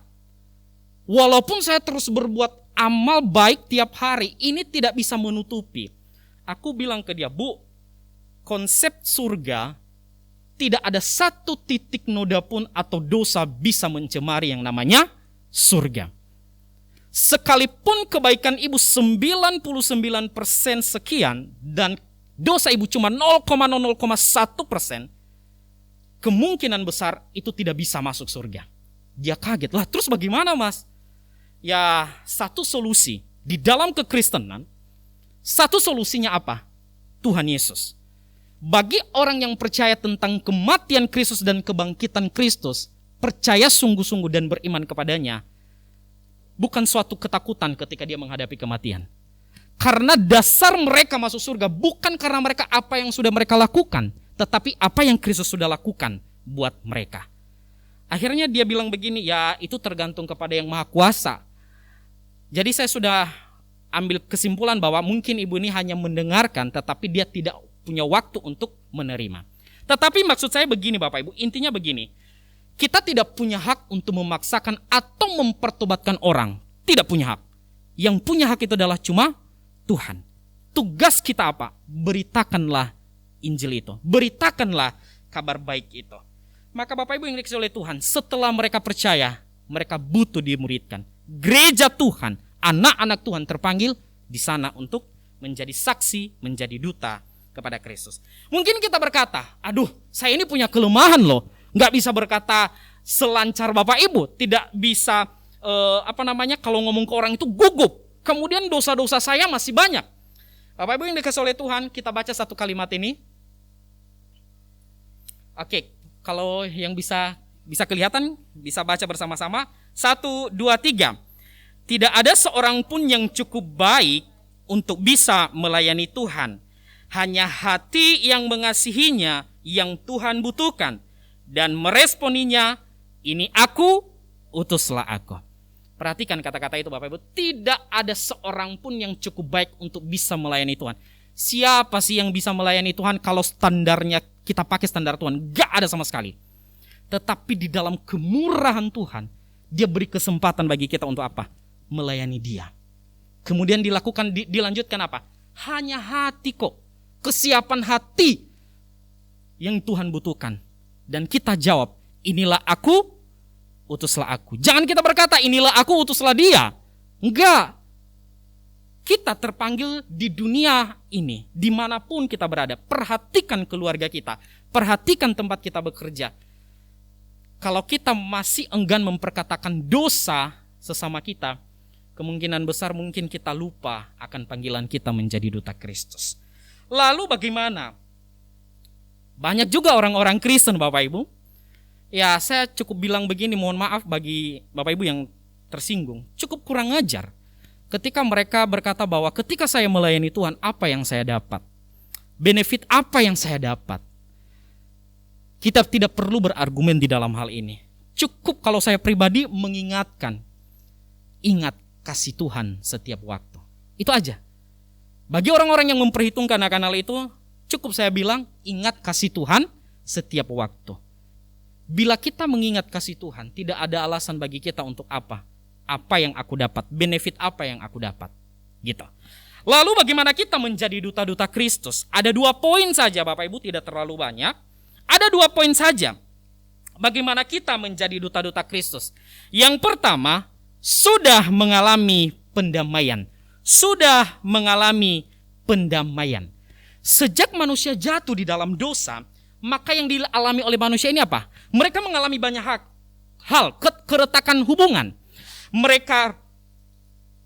Walaupun saya terus berbuat amal baik tiap hari, ini tidak bisa menutupi. Aku bilang ke dia, Bu, konsep surga tidak ada satu titik noda pun atau dosa bisa mencemari yang namanya surga. Sekalipun kebaikan ibu 99% sekian dan dosa ibu cuma 0,001%, kemungkinan besar itu tidak bisa masuk surga. Dia kaget, lah terus bagaimana mas? Ya satu solusi di dalam kekristenan, satu solusinya apa? Tuhan Yesus. Bagi orang yang percaya tentang kematian Kristus dan kebangkitan Kristus, percaya sungguh-sungguh dan beriman kepadanya, bukan suatu ketakutan ketika dia menghadapi kematian. Karena dasar mereka masuk surga bukan karena mereka apa yang sudah mereka lakukan, tetapi apa yang Kristus sudah lakukan buat mereka. Akhirnya dia bilang begini, ya itu tergantung kepada yang Maha Kuasa. Jadi saya sudah ambil kesimpulan bahwa mungkin ibu ini hanya mendengarkan, tetapi dia tidak punya waktu untuk menerima. Tetapi maksud saya begini Bapak Ibu, intinya begini. Kita tidak punya hak untuk memaksakan atau mempertobatkan orang. Tidak punya hak. Yang punya hak itu adalah cuma Tuhan. Tugas kita apa? Beritakanlah Injil itu. Beritakanlah kabar baik itu. Maka Bapak Ibu yang dikasihi oleh Tuhan, setelah mereka percaya, mereka butuh dimuridkan. Gereja Tuhan, anak-anak Tuhan terpanggil di sana untuk menjadi saksi, menjadi duta kepada Kristus. Mungkin kita berkata, aduh saya ini punya kelemahan loh, nggak bisa berkata selancar Bapak Ibu, tidak bisa kalau ngomong ke orang itu gugup, kemudian dosa-dosa saya masih banyak. Bapak Ibu yang dikasihi oleh Tuhan, kita baca satu kalimat ini. Oke, kalau yang bisa kelihatan, bisa baca bersama-sama. 1, 2, 3. Tidak ada seorang pun yang cukup baik untuk bisa melayani Tuhan. Hanya hati yang mengasihinya yang Tuhan butuhkan. Dan meresponinya, ini aku, utuslah aku. Perhatikan kata-kata itu Bapak Ibu. Tidak ada seorang pun yang cukup baik untuk bisa melayani Tuhan. Siapa sih yang bisa melayani Tuhan kalau standarnya kita pakai standar Tuhan? Gak ada sama sekali. Tetapi di dalam kemurahan Tuhan, Dia beri kesempatan bagi kita untuk apa? Melayani Dia. Kemudian dilanjutkan apa? Hanya hati kok. Kesiapan hati yang Tuhan butuhkan. Dan kita jawab, inilah aku, utuslah aku. Jangan kita berkata, inilah aku, utuslah dia. Enggak. Kita terpanggil di dunia ini, dimanapun kita berada. Perhatikan keluarga kita. Perhatikan tempat kita bekerja. Kalau kita masih enggan memperkatakan dosa sesama kita, kemungkinan besar mungkin kita lupa akan panggilan kita menjadi duta Kristus. Lalu bagaimana? Banyak juga orang-orang Kristen Bapak Ibu. Ya saya cukup bilang begini, mohon maaf bagi Bapak Ibu yang tersinggung. Cukup kurang ajar. ketika mereka berkata bahwa ketika saya melayani Tuhan, apa yang saya dapat? Benefit apa yang saya dapat? Kita tidak perlu berargumen di dalam hal ini. Cukup kalau saya pribadi mengingatkan, ingat kasih Tuhan setiap waktu. Itu aja. Bagi orang-orang yang memperhitungkan akan hal itu, cukup saya bilang, ingat kasih Tuhan setiap waktu. Bila kita mengingat kasih Tuhan, tidak ada alasan bagi kita untuk apa? Apa yang aku dapat? Benefit apa yang aku dapat? Gitu. Lalu bagaimana kita menjadi duta-duta Kristus? Ada 2 poin saja Bapak Ibu, tidak terlalu banyak. Ada 2 poin saja. Bagaimana kita menjadi duta-duta Kristus? Yang pertama, sudah mengalami pendamaian. Sudah mengalami pendamaian. Sejak manusia jatuh di dalam dosa, maka yang dialami oleh manusia ini apa? Mereka mengalami banyak hal, keretakan hubungan. Mereka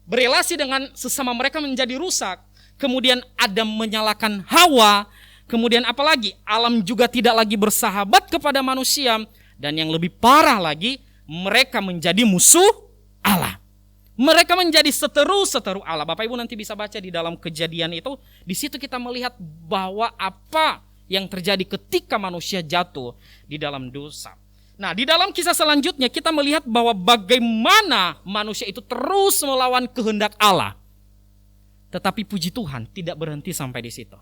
berelasi dengan sesama mereka menjadi rusak. Kemudian Adam menyalahkan Hawa. Kemudian apalagi? Alam juga tidak lagi bersahabat kepada manusia. Dan yang lebih parah lagi, mereka menjadi musuh Allah. Mereka menjadi seteru Allah. Bapak Ibu nanti bisa baca di dalam Kejadian itu. Di situ kita melihat bahwa apa yang terjadi ketika manusia jatuh di dalam dosa. Nah, di dalam kisah selanjutnya kita melihat bahwa bagaimana manusia itu terus melawan kehendak Allah. Tetapi puji Tuhan tidak berhenti sampai di situ.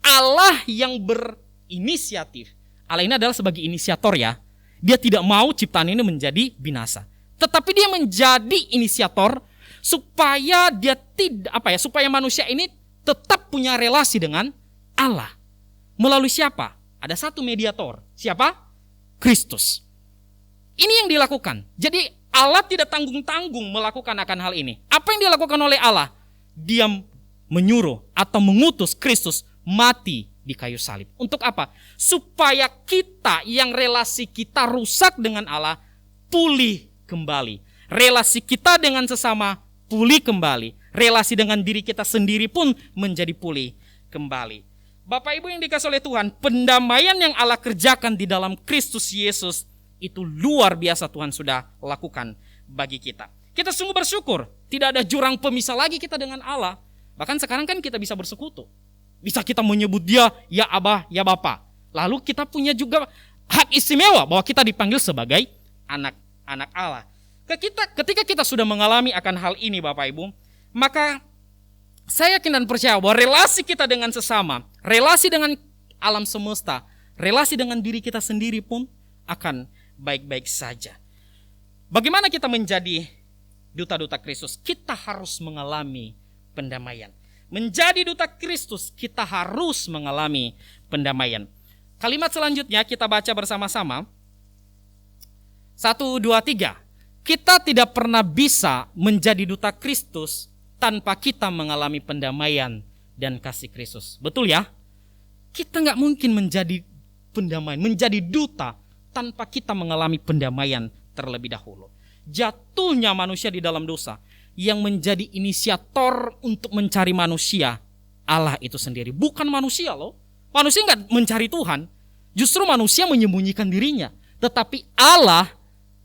Allah yang berinisiatif. Allah ini adalah sebagai inisiator ya. Dia tidak mau ciptaan ini menjadi binasa. Tetapi dia menjadi inisiator supaya supaya manusia ini tetap punya relasi dengan Allah. Melalui siapa? Ada satu mediator. Siapa? Kristus. Ini yang dilakukan. Jadi Allah tidak tanggung-tanggung melakukan akan hal ini. Apa yang dilakukan oleh Allah? Dia menyuruh atau mengutus Kristus mati di kayu salib. Untuk apa? Supaya kita yang relasi kita rusak dengan Allah pulih kembali. Relasi kita dengan sesama pulih kembali. Relasi dengan diri kita sendiri pun menjadi pulih kembali. Bapak Ibu yang dikasihi oleh Tuhan, pendamaian yang Allah kerjakan di dalam Kristus Yesus itu luar biasa Tuhan sudah lakukan bagi kita. Kita sungguh bersyukur, tidak ada jurang pemisah lagi kita dengan Allah. Bahkan sekarang kan kita bisa bersekutu. Bisa kita menyebut dia ya Abah, ya Bapa. Lalu kita punya juga hak istimewa bahwa kita dipanggil sebagai anak Allah. Ketika kita sudah mengalami akan hal ini Bapak Ibu, maka saya yakin dan percaya bahwa relasi kita dengan sesama, relasi dengan alam semesta, relasi dengan diri kita sendiri pun akan baik-baik saja. Bagaimana kita menjadi duta-duta Kristus? Kita harus mengalami pendamaian. Menjadi duta Kristus, kita harus mengalami pendamaian. Kalimat selanjutnya kita baca bersama-sama. 1, 2, 3. Kita tidak pernah bisa menjadi duta Kristus tanpa kita mengalami pendamaian dan kasih Kristus. Betul ya? Kita gak mungkin menjadi pendamaian, menjadi duta tanpa kita mengalami pendamaian terlebih dahulu. Jatuhnya manusia di dalam dosa, yang menjadi inisiator untuk mencari manusia, Allah itu sendiri. Bukan manusia loh. Manusia gak mencari Tuhan. Justru manusia menyembunyikan dirinya. Tetapi Allah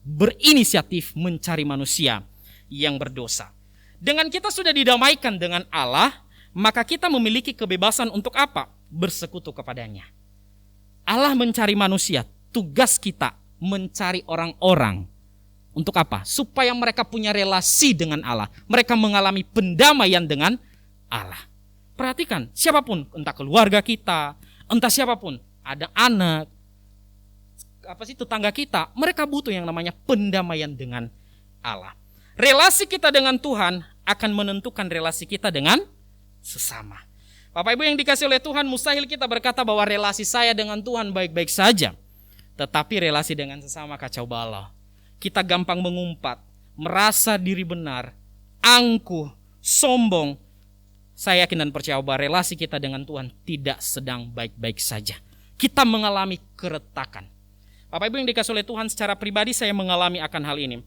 berinisiatif mencari manusia yang berdosa. Dengan kita sudah didamaikan dengan Allah, maka kita memiliki kebebasan untuk apa? Bersekutu kepadanya. Allah mencari manusia, tugas kita mencari orang-orang. Untuk apa? Supaya mereka punya relasi dengan Allah. Mereka mengalami pendamaian dengan Allah. Perhatikan, siapapun, entah keluarga kita, entah siapapun, ada anak, tetangga kita, mereka butuh yang namanya pendamaian dengan Allah. Relasi kita dengan Tuhan akan menentukan relasi kita dengan sesama. Bapak Ibu yang dikasihi oleh Tuhan, mustahil kita berkata bahwa relasi saya dengan Tuhan baik-baik saja. Tetapi relasi dengan sesama kacau balau. Kita gampang mengumpat, merasa diri benar, angkuh, sombong. Saya yakin dan percaya bahwa relasi kita dengan Tuhan tidak sedang baik-baik saja. Kita mengalami keretakan. Bapak Ibu yang dikasihi oleh Tuhan, secara pribadi saya mengalami akan hal ini.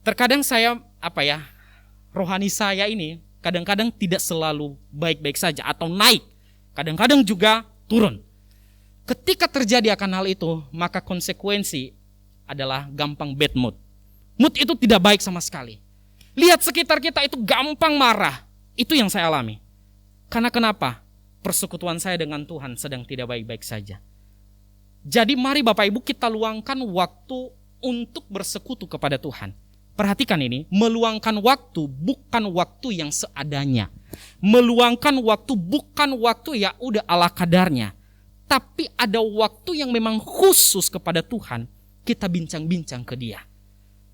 Terkadang saya, rohani saya ini kadang-kadang tidak selalu baik-baik saja atau naik. Kadang-kadang juga turun. Ketika terjadi akan hal itu, maka konsekuensi adalah gampang bad mood. Mood itu tidak baik sama sekali. Lihat sekitar kita itu gampang marah. Itu yang saya alami. Karena kenapa? Persekutuan saya dengan Tuhan sedang tidak baik-baik saja. Jadi mari Bapak Ibu kita luangkan waktu untuk bersekutu kepada Tuhan. Perhatikan ini, meluangkan waktu bukan waktu yang seadanya. Meluangkan waktu bukan waktu ya udah ala kadarnya. Tapi ada waktu yang memang khusus kepada Tuhan, kita bincang-bincang ke Dia.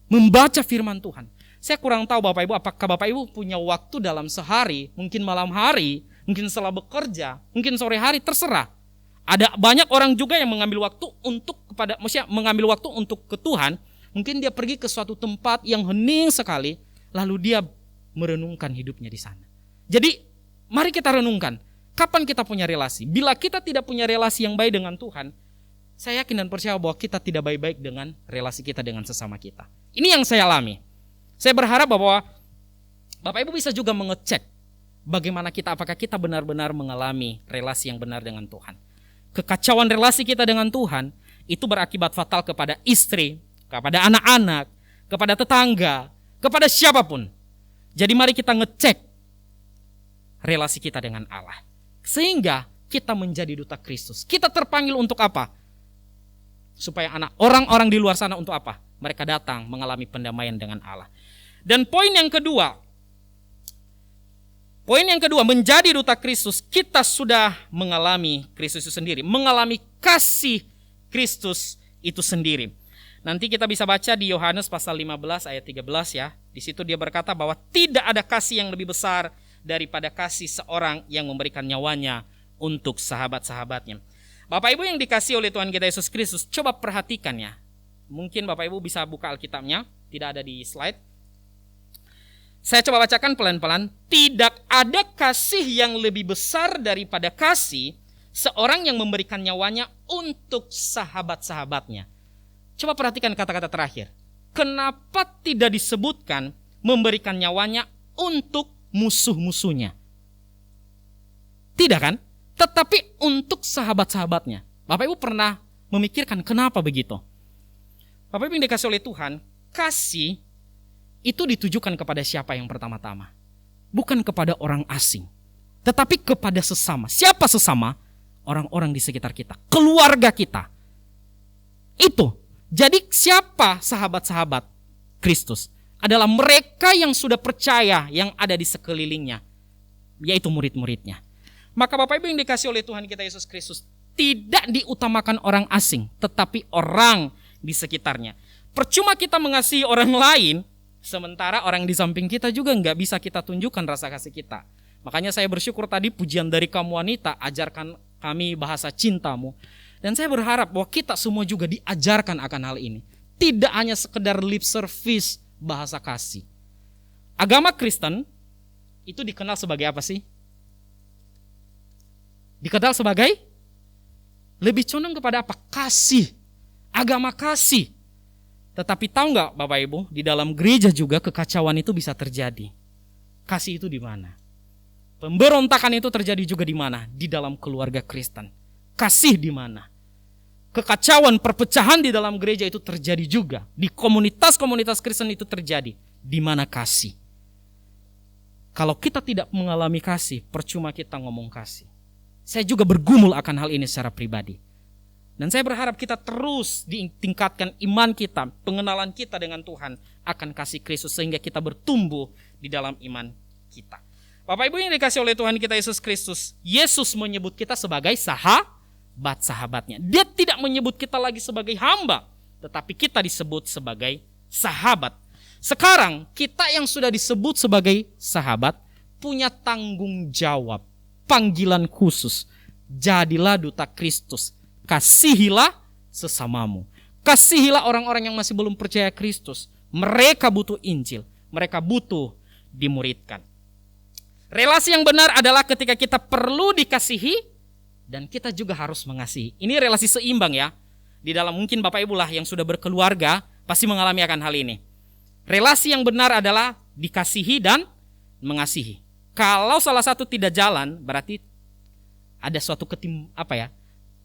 Membaca firman Tuhan. Saya kurang tahu Bapak Ibu, apakah Bapak Ibu punya waktu dalam sehari, mungkin malam hari, mungkin setelah bekerja, mungkin sore hari, terserah. Ada banyak orang juga yang mengambil waktu mengambil waktu untuk ke Tuhan. Mungkin dia pergi ke suatu tempat yang hening sekali, lalu dia merenungkan hidupnya di sana. Jadi, mari kita renungkan, kapan kita punya relasi? Bila kita tidak punya relasi yang baik dengan Tuhan, saya yakin dan percaya bahwa kita tidak baik-baik dengan relasi kita dengan sesama kita. Ini yang saya alami. Saya berharap bahwa Bapak Ibu bisa juga mengecek bagaimana apakah kita benar-benar mengalami relasi yang benar dengan Tuhan. Kekacauan relasi kita dengan Tuhan itu berakibat fatal kepada istri, kepada anak-anak, kepada tetangga, kepada siapapun. Jadi mari kita ngecek relasi kita dengan Allah. Sehingga kita menjadi duta Kristus. Kita terpanggil untuk apa? Supaya orang-orang di luar sana untuk apa? Mereka datang mengalami pendamaian dengan Allah. Dan poin yang kedua, menjadi duta Kristus, kita sudah mengalami Kristus itu sendiri, mengalami kasih Kristus itu sendiri. Nanti kita bisa baca di Yohanes pasal 15 ayat 13 ya. Di situ dia berkata bahwa tidak ada kasih yang lebih besar daripada kasih seorang yang memberikan nyawanya untuk sahabat-sahabatnya. Bapak Ibu yang dikasih oleh Tuhan kita Yesus Kristus, coba perhatikan ya. Mungkin Bapak Ibu bisa buka Alkitabnya, tidak ada di slide. Saya coba bacakan pelan-pelan. Tidak ada kasih yang lebih besar daripada kasih seorang yang memberikan nyawanya untuk sahabat-sahabatnya. Coba perhatikan kata-kata terakhir. Kenapa tidak disebutkan memberikan nyawanya untuk musuh-musuhnya? Tidak kan? Tetapi untuk sahabat-sahabatnya. Bapak Ibu pernah memikirkan kenapa begitu? Bapak Ibu yang dikasih oleh Tuhan, kasih itu ditujukan kepada siapa yang pertama-tama? Bukan kepada orang asing, tetapi kepada sesama. Siapa sesama? Orang-orang di sekitar kita, keluarga kita. Itu. Jadi siapa sahabat-sahabat Kristus? Adalah mereka yang sudah percaya yang ada di sekelilingnya, yaitu murid-muridnya. Maka Bapak Ibu yang dikasih oleh Tuhan kita Yesus Kristus, tidak diutamakan orang asing, tetapi orang di sekitarnya. Percuma kita mengasihi orang lain, sementara orang di samping kita juga nggak bisa kita tunjukkan rasa kasih kita. Makanya saya bersyukur tadi pujian dari kamu wanita, ajarkan kami bahasa cintamu. Dan saya berharap bahwa kita semua juga diajarkan akan hal ini. Tidak hanya sekedar lip service bahasa kasih. Agama Kristen itu dikenal sebagai apa sih? Dikenal sebagai lebih condong kepada apa? Kasih. Agama kasih. Tetapi tahu nggak Bapak Ibu, di dalam gereja juga kekacauan itu bisa terjadi. Kasih itu di mana? Pemberontakan itu terjadi juga di mana? Di dalam keluarga Kristen. Kasih di mana? Kekacauan, perpecahan di dalam gereja itu terjadi juga. Di komunitas-komunitas Kristen itu terjadi. Di mana kasih? Kalau kita tidak mengalami kasih, percuma kita ngomong kasih. Saya juga bergumul akan hal ini secara pribadi. Dan saya berharap kita terus ditingkatkan iman kita, pengenalan kita dengan Tuhan akan kasih Kristus sehingga kita bertumbuh di dalam iman kita. Bapak Ibu yang dikasih oleh Tuhan kita Yesus Kristus, Yesus menyebut kita sebagai sahabat-sahabatnya. Dia tidak menyebut kita lagi sebagai hamba, tetapi kita disebut sebagai sahabat. Sekarang kita yang sudah disebut sebagai sahabat punya tanggung jawab, panggilan khusus. Jadilah duta Kristus. Kasihilah sesamamu. Kasihilah orang-orang yang masih belum percaya Kristus. Mereka butuh Injil. Mereka butuh dimuridkan. Relasi yang benar adalah ketika kita perlu dikasihi dan kita juga harus mengasihi. Ini relasi seimbang ya. Di dalam mungkin Bapak Ibu lah yang sudah berkeluarga pasti mengalami akan hal ini. Relasi yang benar adalah dikasihi dan mengasihi. Kalau salah satu tidak jalan, berarti ada suatu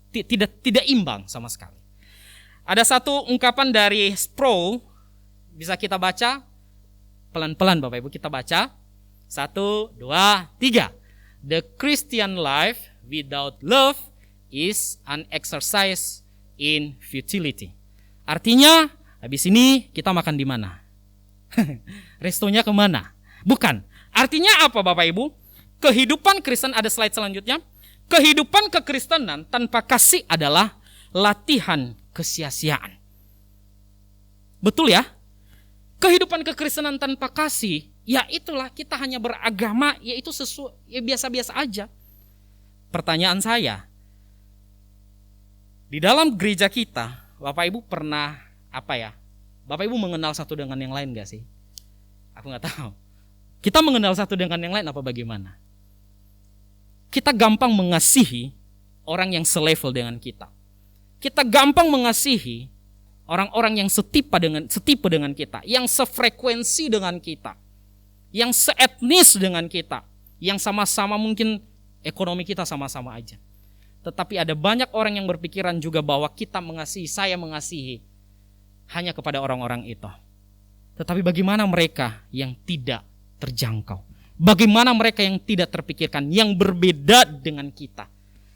tidak imbang sama sekali. Ada satu ungkapan dari Sproul, bisa kita baca. Pelan-pelan Bapak Ibu kita baca. 1, 2, 3. The Christian life without love is an exercise in futility. Artinya, habis ini kita makan di mana? Restonya kemana? Bukan. Artinya apa Bapak Ibu? Kehidupan Kristen, ada slide selanjutnya. Kehidupan kekristenan tanpa kasih adalah latihan kesia-siaan. Betul ya? Kehidupan kekristenan tanpa kasih, ya itulah kita hanya beragama, ya itu ya biasa-biasa aja. Pertanyaan saya, di dalam gereja kita, Bapak Ibu pernah Bapak Ibu mengenal satu dengan yang lain gak sih? Aku gak tahu. Kita mengenal satu dengan yang lain apa bagaimana? Kita gampang mengasihi orang yang selevel dengan kita. Kita gampang mengasihi orang-orang yang setipe dengan kita, yang sefrekuensi dengan kita, yang seetnis dengan kita, yang sama-sama mungkin ekonomi kita sama-sama aja. Tetapi ada banyak orang yang berpikiran juga bahwa saya mengasihi hanya kepada orang-orang itu. Tetapi bagaimana mereka yang tidak terjangkau? Bagaimana mereka yang tidak terpikirkan, yang berbeda dengan kita?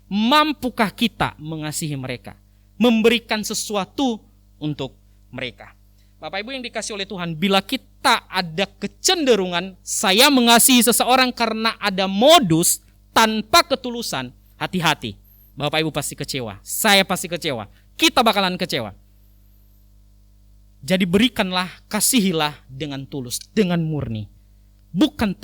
Mampukah kita mengasihi mereka? Memberikan sesuatu untuk mereka. Bapak Ibu yang dikasih oleh Tuhan, bila kita ada kecenderungan saya mengasihi seseorang karena ada modus tanpa ketulusan, hati-hati. Bapak Ibu pasti kecewa, saya pasti kecewa, kita bakalan kecewa. Jadi berikanlah, kasihilah dengan tulus, dengan murni. Bukan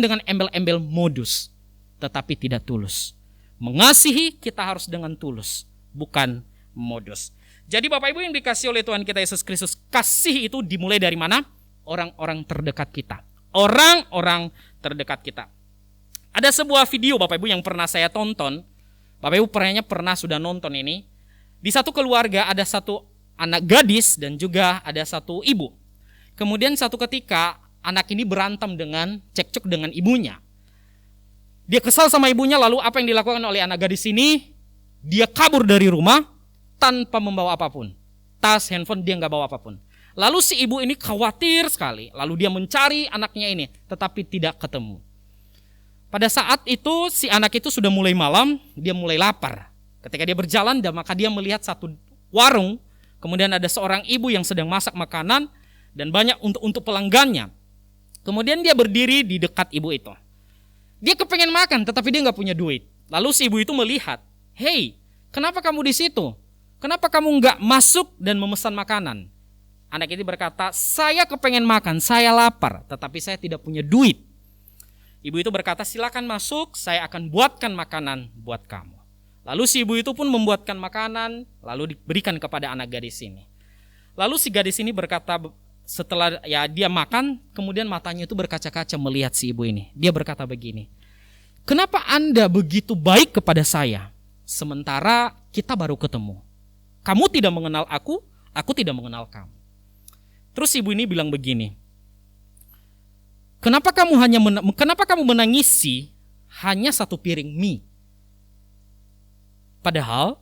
dengan embel-embel modus, tetapi tidak tulus. Mengasihi kita harus dengan tulus, bukan modus. Jadi Bapak Ibu yang dikasih oleh Tuhan kita Yesus Kristus, kasih itu dimulai dari mana? Orang-orang terdekat kita. Orang-orang terdekat kita. Ada sebuah video Bapak Ibu yang pernah saya tonton. Bapak Ibu pernah sudah nonton ini. Di satu keluarga ada satu anak gadis dan juga ada satu ibu. Kemudian satu ketika anak ini berantem cekcok dengan ibunya. Dia kesal sama ibunya, lalu apa yang dilakukan oleh anak gadis ini? Dia kabur dari rumah tanpa membawa apapun. Tas, handphone, dia nggak bawa apapun. Lalu si ibu ini khawatir sekali. Lalu dia mencari anaknya ini, tetapi tidak ketemu. Pada saat itu si anak itu sudah mulai malam, dia mulai lapar. Ketika dia berjalan, maka dia melihat satu warung. Kemudian ada seorang ibu yang sedang masak makanan dan banyak untuk pelanggannya. Kemudian dia berdiri di dekat ibu itu. Dia kepengen makan, tetapi dia nggak punya duit. Lalu si ibu itu melihat, "Hei, kenapa kamu di situ? Kenapa kamu nggak masuk dan memesan makanan?" Anak itu berkata, "Saya kepengen makan, saya lapar, tetapi saya tidak punya duit." Ibu itu berkata, "Silakan masuk, saya akan buatkan makanan buat kamu." Lalu si ibu itu pun membuatkan makanan, lalu diberikan kepada anak gadis ini. Lalu si gadis ini berkata, setelah dia makan, kemudian matanya itu berkaca-kaca melihat si ibu ini. Dia berkata begini, "Kenapa Anda begitu baik kepada saya, sementara kita baru ketemu? Kamu tidak mengenal aku tidak mengenal kamu." Terus ibu ini bilang begini, kenapa kamu menangisi hanya satu piring mie? Padahal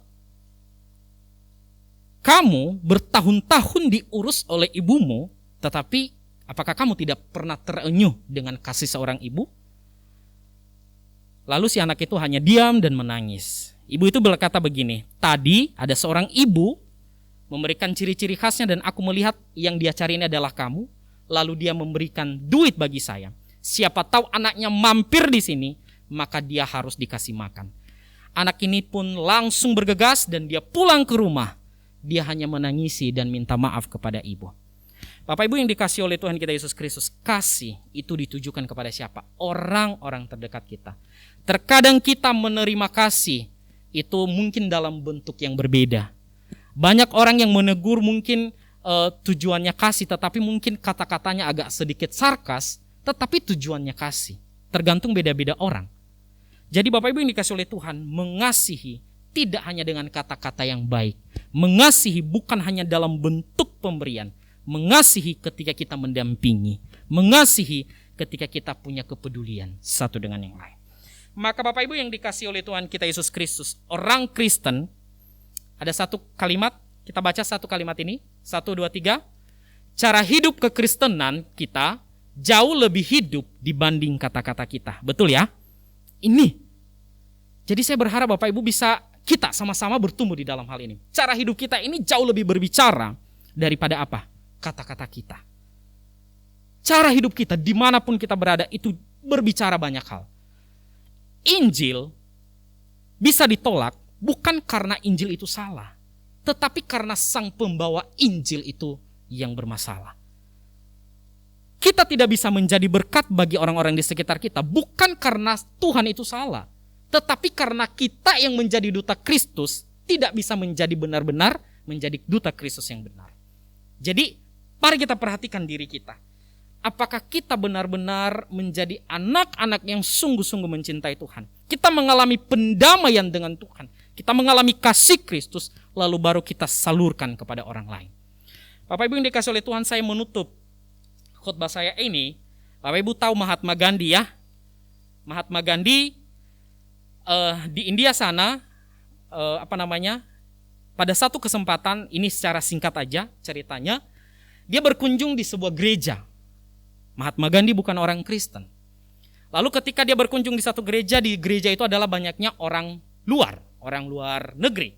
kamu bertahun-tahun diurus oleh ibumu, tetapi apakah kamu tidak pernah terenyuh dengan kasih seorang ibu? Lalu si anak itu hanya diam dan menangis. Ibu itu berkata begini, "Tadi ada seorang ibu memberikan ciri-ciri khasnya dan aku melihat yang dia cari ini adalah kamu. Lalu dia memberikan duit bagi saya. Siapa tahu anaknya mampir di sini, maka dia harus dikasih makan." Anak ini pun langsung bergegas dan dia pulang ke rumah. Dia hanya menangisi dan minta maaf kepada ibu. Bapak Ibu yang dikasih oleh Tuhan kita Yesus Kristus, kasih itu ditujukan kepada siapa? Orang-orang terdekat kita. Terkadang kita menerima kasih itu mungkin dalam bentuk yang berbeda. Banyak orang yang menegur mungkin tujuannya kasih, tetapi mungkin kata-katanya agak sedikit sarkas, tetapi tujuannya kasih. Tergantung beda-beda orang. Jadi Bapak Ibu yang dikasih oleh Tuhan, mengasihi tidak hanya dengan kata-kata yang baik. Mengasihi bukan hanya dalam bentuk pemberian. Mengasihi ketika kita mendampingi. Mengasihi ketika kita punya kepedulian satu dengan yang lain. Maka Bapak Ibu yang dikasih oleh Tuhan kita Yesus Kristus, orang Kristen, ada satu kalimat, kita baca satu kalimat ini, 1, 2, 3. Cara hidup kekristenan kita jauh lebih hidup dibanding kata-kata kita. Betul ya? Ini. Jadi saya berharap Bapak Ibu bisa kita sama-sama bertumbuh di dalam hal ini. Cara hidup kita ini jauh lebih berbicara daripada apa? Kata-kata kita. Cara hidup kita dimanapun kita berada itu berbicara banyak hal. Injil bisa ditolak bukan karena Injil itu salah, tetapi karena sang pembawa Injil itu yang bermasalah. Kita tidak bisa menjadi berkat bagi orang-orang di sekitar kita bukan karena Tuhan itu salah, tetapi karena kita yang menjadi duta Kristus tidak bisa menjadi benar-benar menjadi duta Kristus yang benar. Jadi mari kita perhatikan diri kita. Apakah kita benar-benar menjadi anak-anak yang sungguh-sungguh mencintai Tuhan? Kita mengalami pendamaian dengan Tuhan. Kita mengalami kasih Kristus, lalu baru kita salurkan kepada orang lain. Bapak Ibu yang dikasih oleh Tuhan, saya menutup khotbah saya ini. Bapak Ibu tahu Mahatma Gandhi ya? Mahatma Gandhi di India sana, pada satu kesempatan, ini secara singkat aja ceritanya, dia berkunjung di sebuah gereja. Mahatma Gandhi bukan orang Kristen. Lalu ketika dia berkunjung di satu gereja, di gereja itu adalah banyaknya orang luar negeri.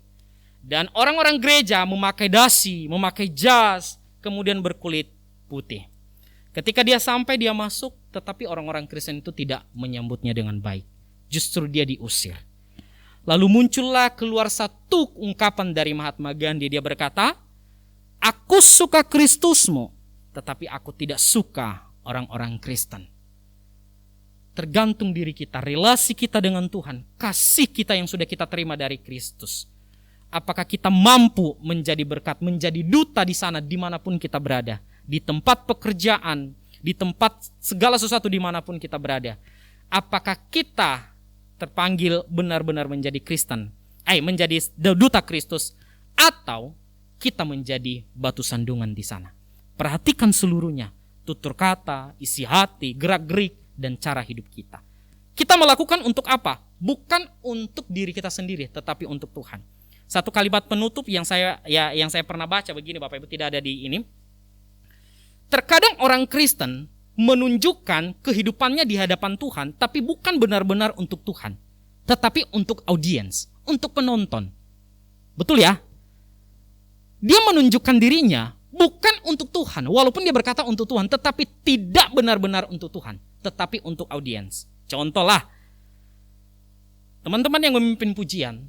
Dan orang-orang gereja memakai dasi, memakai jas, kemudian berkulit putih. Ketika dia sampai, dia masuk, tetapi orang-orang Kristen itu tidak menyambutnya dengan baik. Justru dia diusir. Lalu muncullah keluar satu ungkapan dari Mahatma Gandhi. Dia berkata, "Aku suka Kristusmu, tetapi aku tidak suka orang-orang Kristen." Tergantung diri kita, relasi kita dengan Tuhan, kasih kita yang sudah kita terima dari Kristus. Apakah kita mampu menjadi berkat, menjadi duta di sana dimanapun kita berada. Di tempat pekerjaan, di tempat segala sesuatu dimanapun kita berada. Apakah kita terpanggil benar-benar menjadi Kristen, menjadi duta Kristus, atau kita menjadi batu sandungan di sana. Perhatikan seluruhnya, tutur kata, isi hati, gerak-gerik, dan cara hidup kita. Kita melakukan untuk apa? Bukan untuk diri kita sendiri, tetapi untuk Tuhan. Satu kalimat penutup yang saya pernah baca begini, Bapak Ibu, tidak ada di ini. Terkadang orang Kristen menunjukkan kehidupannya di hadapan Tuhan, tapi bukan benar-benar untuk Tuhan, tetapi untuk audiens, untuk penonton. Betul ya? Dia menunjukkan dirinya bukan untuk Tuhan, walaupun dia berkata untuk Tuhan, tetapi tidak benar-benar untuk Tuhan, tetapi untuk audiens. Contohlah, teman-teman yang memimpin pujian,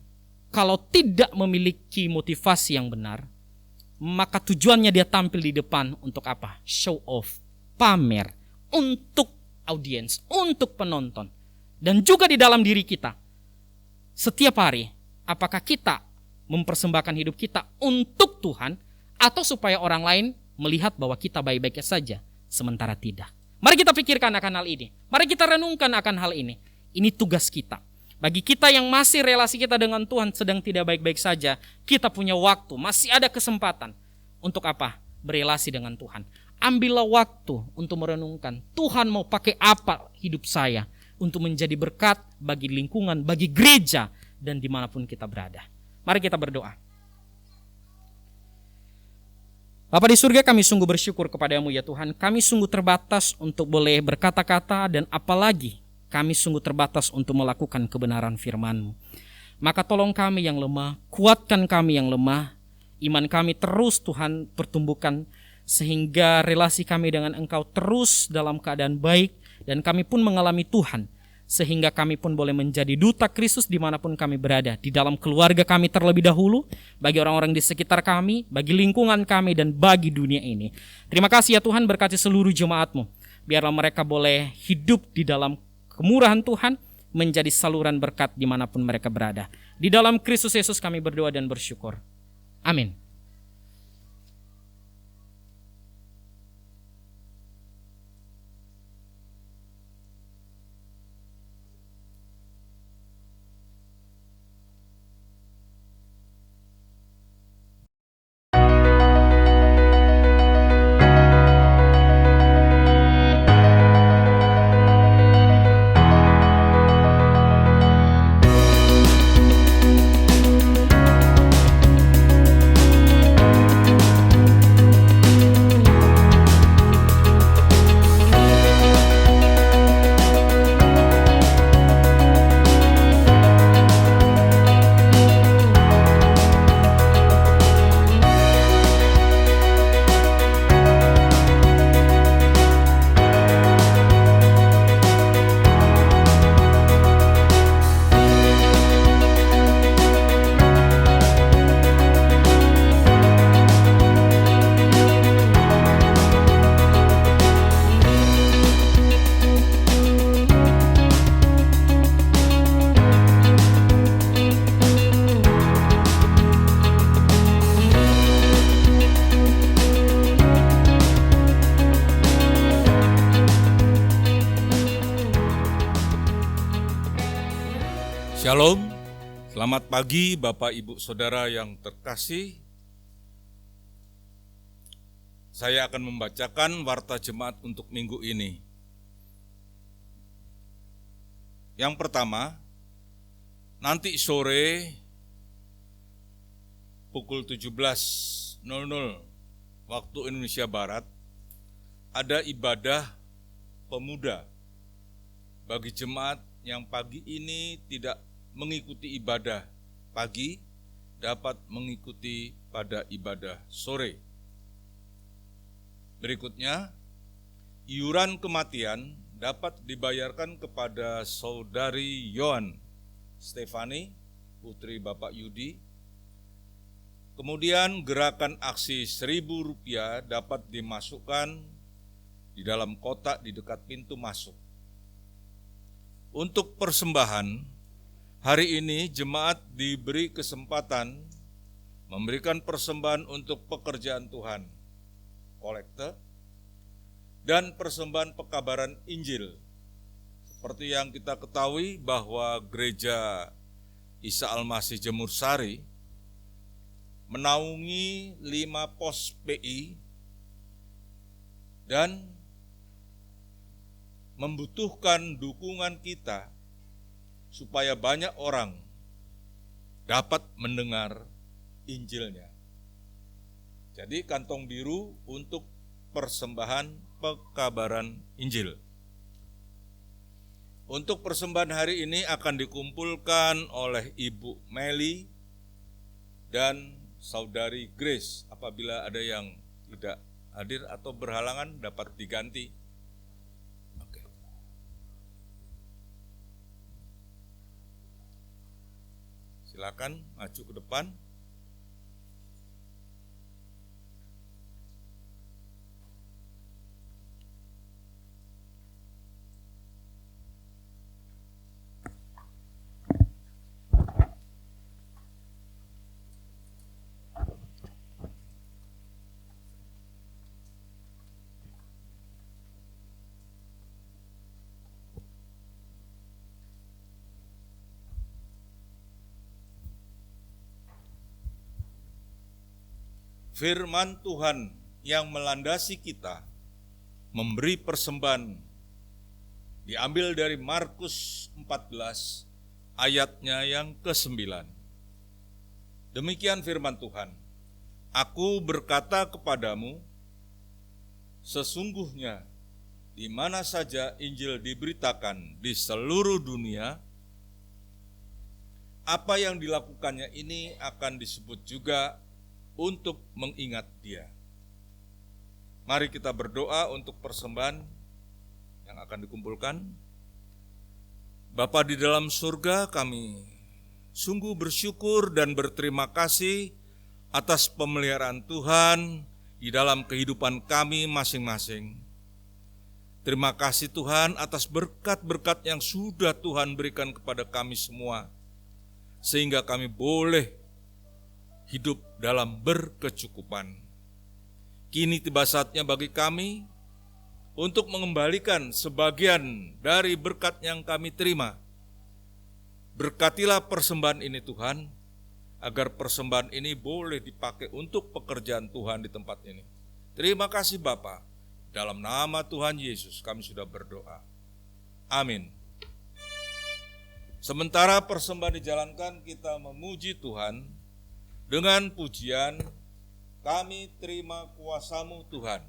kalau tidak memiliki motivasi yang benar, maka tujuannya dia tampil di depan untuk apa? Show off, pamer, untuk audiens, untuk penonton. Dan juga di dalam diri kita, setiap hari, apakah kita mempersembahkan hidup kita untuk Tuhan, atau supaya orang lain melihat bahwa kita baik-baik saja, sementara tidak. Mari kita pikirkan akan hal ini. Mari kita renungkan akan hal ini. Ini tugas kita. Bagi kita yang masih relasi kita dengan Tuhan sedang tidak baik-baik saja, kita punya waktu, masih ada kesempatan. Untuk apa? Berelasi dengan Tuhan. Ambillah waktu untuk merenungkan, Tuhan mau pakai apa hidup saya untuk menjadi berkat bagi lingkungan, bagi gereja, dan dimanapun kita berada. Mari kita berdoa. Bapa di surga, kami sungguh bersyukur kepadamu ya Tuhan. Kami sungguh terbatas untuk boleh berkata-kata, dan apalagi kami sungguh terbatas untuk melakukan kebenaran firman-Mu. Maka tolong kami yang lemah, kuatkan kami yang lemah, iman kami terus Tuhan pertumbuhkan, sehingga relasi kami dengan Engkau terus dalam keadaan baik, dan kami pun mengalami Tuhan, sehingga kami pun boleh menjadi duta Kristus dimanapun kami berada, di dalam keluarga kami terlebih dahulu, bagi orang-orang di sekitar kami, bagi lingkungan kami, dan bagi dunia ini. Terima kasih ya Tuhan, berkati seluruh jemaat-Mu, biarlah mereka boleh hidup di dalam kemurahan Tuhan, menjadi saluran berkat dimanapun mereka berada. Di dalam Kristus Yesus kami berdoa dan bersyukur. Amin. Shalom, selamat pagi Bapak Ibu Saudara yang terkasih. Saya akan membacakan warta jemaat untuk minggu ini. Yang pertama, nanti sore pukul 17.00 waktu Indonesia Barat ada ibadah pemuda bagi jemaat yang pagi ini tidak mengikuti ibadah pagi, dapat mengikuti pada ibadah sore. Berikutnya, iuran kematian dapat dibayarkan kepada Saudari Yohan Stefani, putri Bapak Yudi. Kemudian gerakan aksi Rp1.000 dapat dimasukkan di dalam kotak di dekat pintu masuk. Untuk persembahan, hari ini jemaat diberi kesempatan memberikan persembahan untuk pekerjaan Tuhan, kolekte, dan persembahan pekabaran Injil. Seperti yang kita ketahui bahwa Gereja Isa Al-Masih Jemur Sari menaungi 5 pos PI dan membutuhkan dukungan kita supaya banyak orang dapat mendengar Injilnya. Jadi kantong biru untuk persembahan pekabaran Injil. Untuk persembahan hari ini akan dikumpulkan oleh Ibu Meli dan Saudari Grace. Apabila ada yang tidak hadir atau berhalangan dapat diganti. Oke. Silakan maju ke depan. Firman Tuhan yang melandasi kita memberi persembahan diambil dari Markus 14 ayatnya yang ke-9. Demikian firman Tuhan. Aku berkata kepadamu, sesungguhnya di mana saja Injil diberitakan di seluruh dunia, apa yang dilakukannya ini akan disebut juga untuk mengingat Dia. Mari kita berdoa untuk persembahan yang akan dikumpulkan. Bapa di dalam surga, kami sungguh bersyukur dan berterima kasih atas pemeliharaan Tuhan di dalam kehidupan kami masing-masing. Terima kasih Tuhan atas berkat-berkat yang sudah Tuhan berikan kepada kami semua, sehingga kami boleh hidup dalam berkecukupan. Kini tiba saatnya bagi kami untuk mengembalikan sebagian dari berkat yang kami terima. Berkatilah persembahan ini Tuhan, agar persembahan ini boleh dipakai untuk pekerjaan Tuhan di tempat ini. Terima kasih Bapa. Dalam nama Tuhan Yesus kami sudah berdoa. Amin. Sementara persembahan dijalankan, kita memuji Tuhan dengan pujian, kami terima kuasa-Mu Tuhan.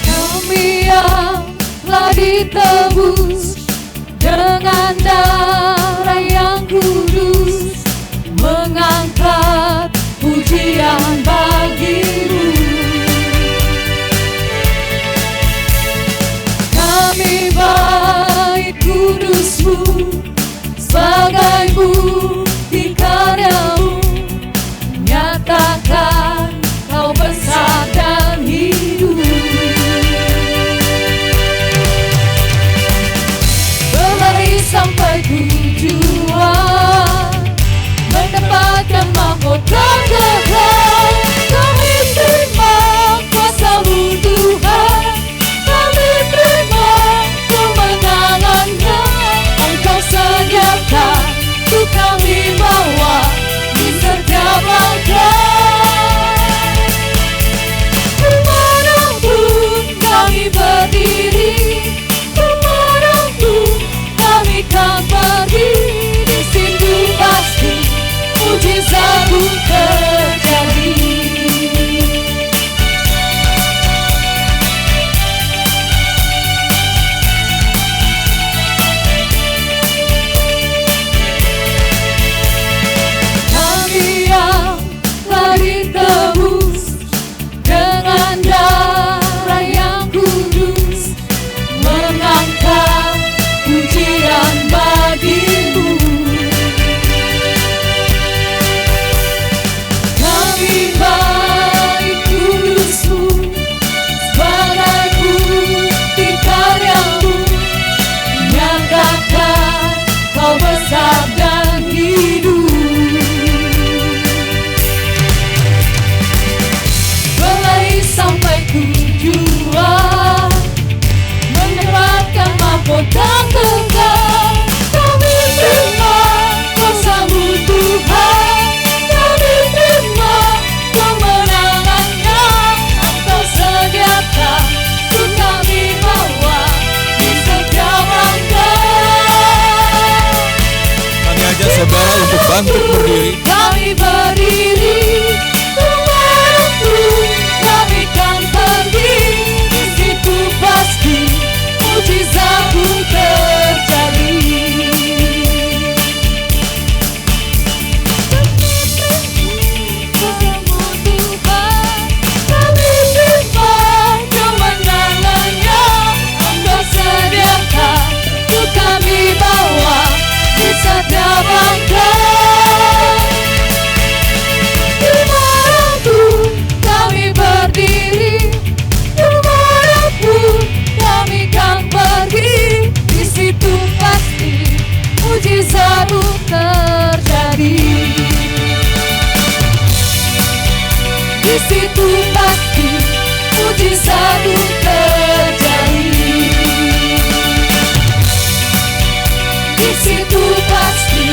Kami yang telah ditebus dengan darah yang kudus, mengangkat pujian bagi-Mu. Kami baik saudara untuk bangkit berdiri. Kami berdiri, Tuhanku, kami kan pergi, di situ pasti mujizat pun terjadi. Padamu Tuhan, kami simpan kemenangannya, Engkau sediakan, untuk kami bawa di setiap langkah. Dimanapun kami berdiri, dimanapun kami kan pergi, di situ pasti mujizat pun terjadi. Di situ pasti mujizat pun terjadi. Di situ pasti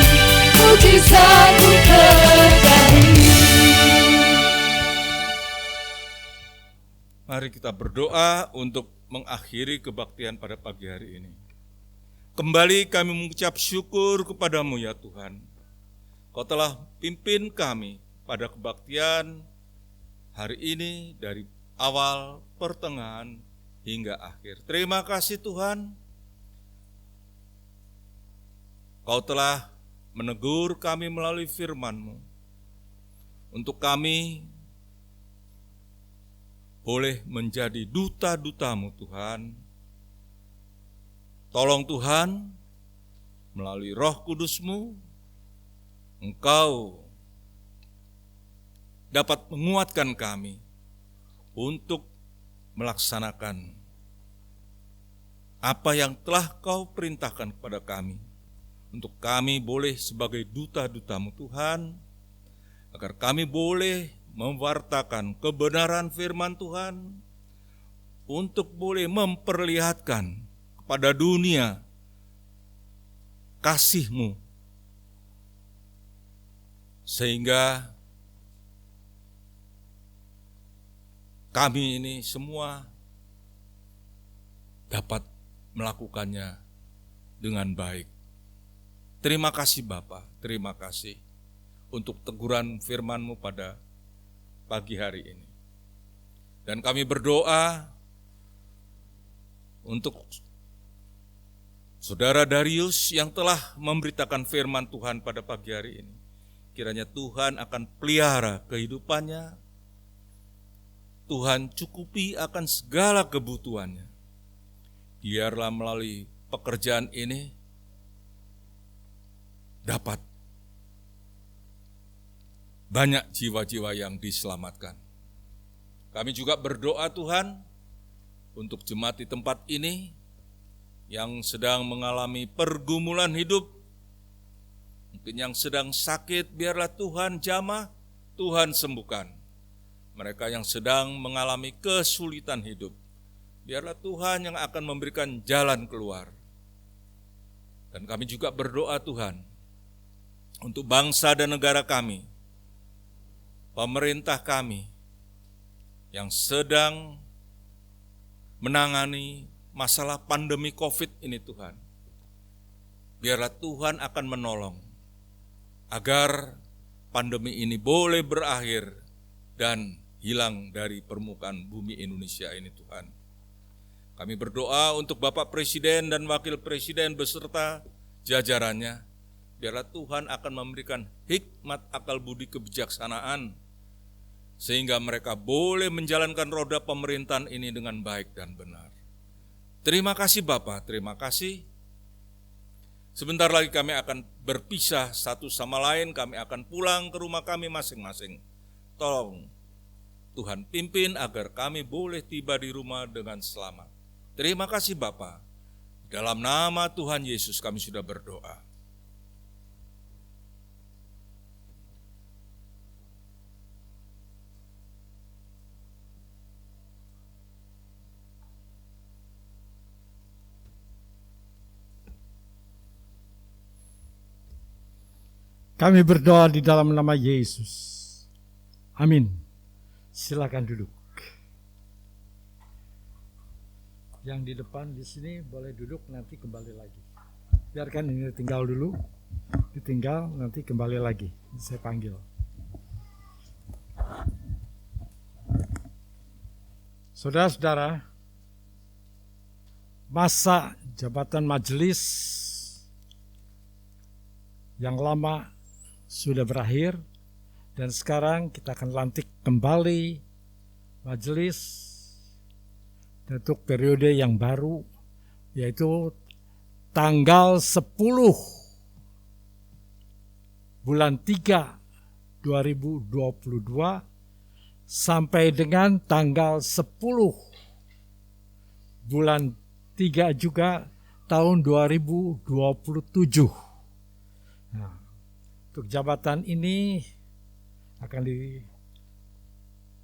mujizat pun terjadi. Mari kita berdoa untuk mengakhiri kebaktian pada pagi hari ini. Kembali kami mengucap syukur kepadamu ya Tuhan. Kau telah pimpin kami pada kebaktian hari ini dari awal, pertengahan, hingga akhir. Terima kasih Tuhan. Kau telah menegur kami melalui firman-Mu. Untuk kami boleh menjadi duta-duta-Mu Tuhan. Tolong Tuhan, melalui Roh Kudus-Mu, Engkau dapat menguatkan kami untuk melaksanakan apa yang telah Kau perintahkan kepada kami. Untuk kami boleh sebagai duta-duta-Mu Tuhan, agar kami boleh mewartakan kebenaran firman Tuhan, untuk boleh memperlihatkan kepada dunia kasih-Mu, sehingga kami ini semua dapat melakukannya dengan baik. Terima kasih Bapa, terima kasih untuk teguran firman-Mu pada pagi hari ini. Dan kami berdoa untuk Saudara Darius yang telah memberitakan firman Tuhan pada pagi hari ini. Kiranya Tuhan akan pelihara kehidupannya, Tuhan cukupi akan segala kebutuhannya. Biarlah melalui pekerjaan ini dapat banyak jiwa-jiwa yang diselamatkan. Kami juga berdoa Tuhan untuk jemaat di tempat ini yang sedang mengalami pergumulan hidup, mungkin yang sedang sakit, biarlah Tuhan jamah, Tuhan sembuhkan. Mereka yang sedang mengalami kesulitan hidup, biarlah Tuhan yang akan memberikan jalan keluar. Dan kami juga berdoa Tuhan untuk bangsa dan negara kami, pemerintah kami yang sedang menangani masalah pandemi COVID ini Tuhan. Biarlah Tuhan akan menolong agar pandemi ini boleh berakhir dan hilang dari permukaan bumi Indonesia ini Tuhan. Kami berdoa untuk Bapak Presiden dan Wakil Presiden beserta jajarannya. Biarlah Tuhan akan memberikan hikmat, akal budi, kebijaksanaan, sehingga mereka boleh menjalankan roda pemerintahan ini dengan baik dan benar. Terima kasih Bapak, terima kasih. Sebentar lagi kami akan berpisah satu sama lain, kami akan pulang ke rumah kami masing-masing. Tolong Tuhan pimpin agar kami boleh tiba di rumah dengan selamat. Terima kasih Bapak. Dalam nama Tuhan Yesus kami sudah berdoa. Kami berdoa di dalam nama Yesus. Amin. Silakan duduk. Yang di depan di sini boleh duduk, nanti kembali lagi. Biarkan ini tinggal dulu. ditinggal, nanti kembali lagi, saya panggil. Saudara-saudara, masa jabatan majelis yang lama sudah berakhir, dan sekarang kita akan lantik kembali majelis untuk periode yang baru, yaitu tanggal 10 bulan 3 2022 sampai dengan tanggal 10 bulan 3 juga tahun 2027. Nah, untuk jabatan ini akan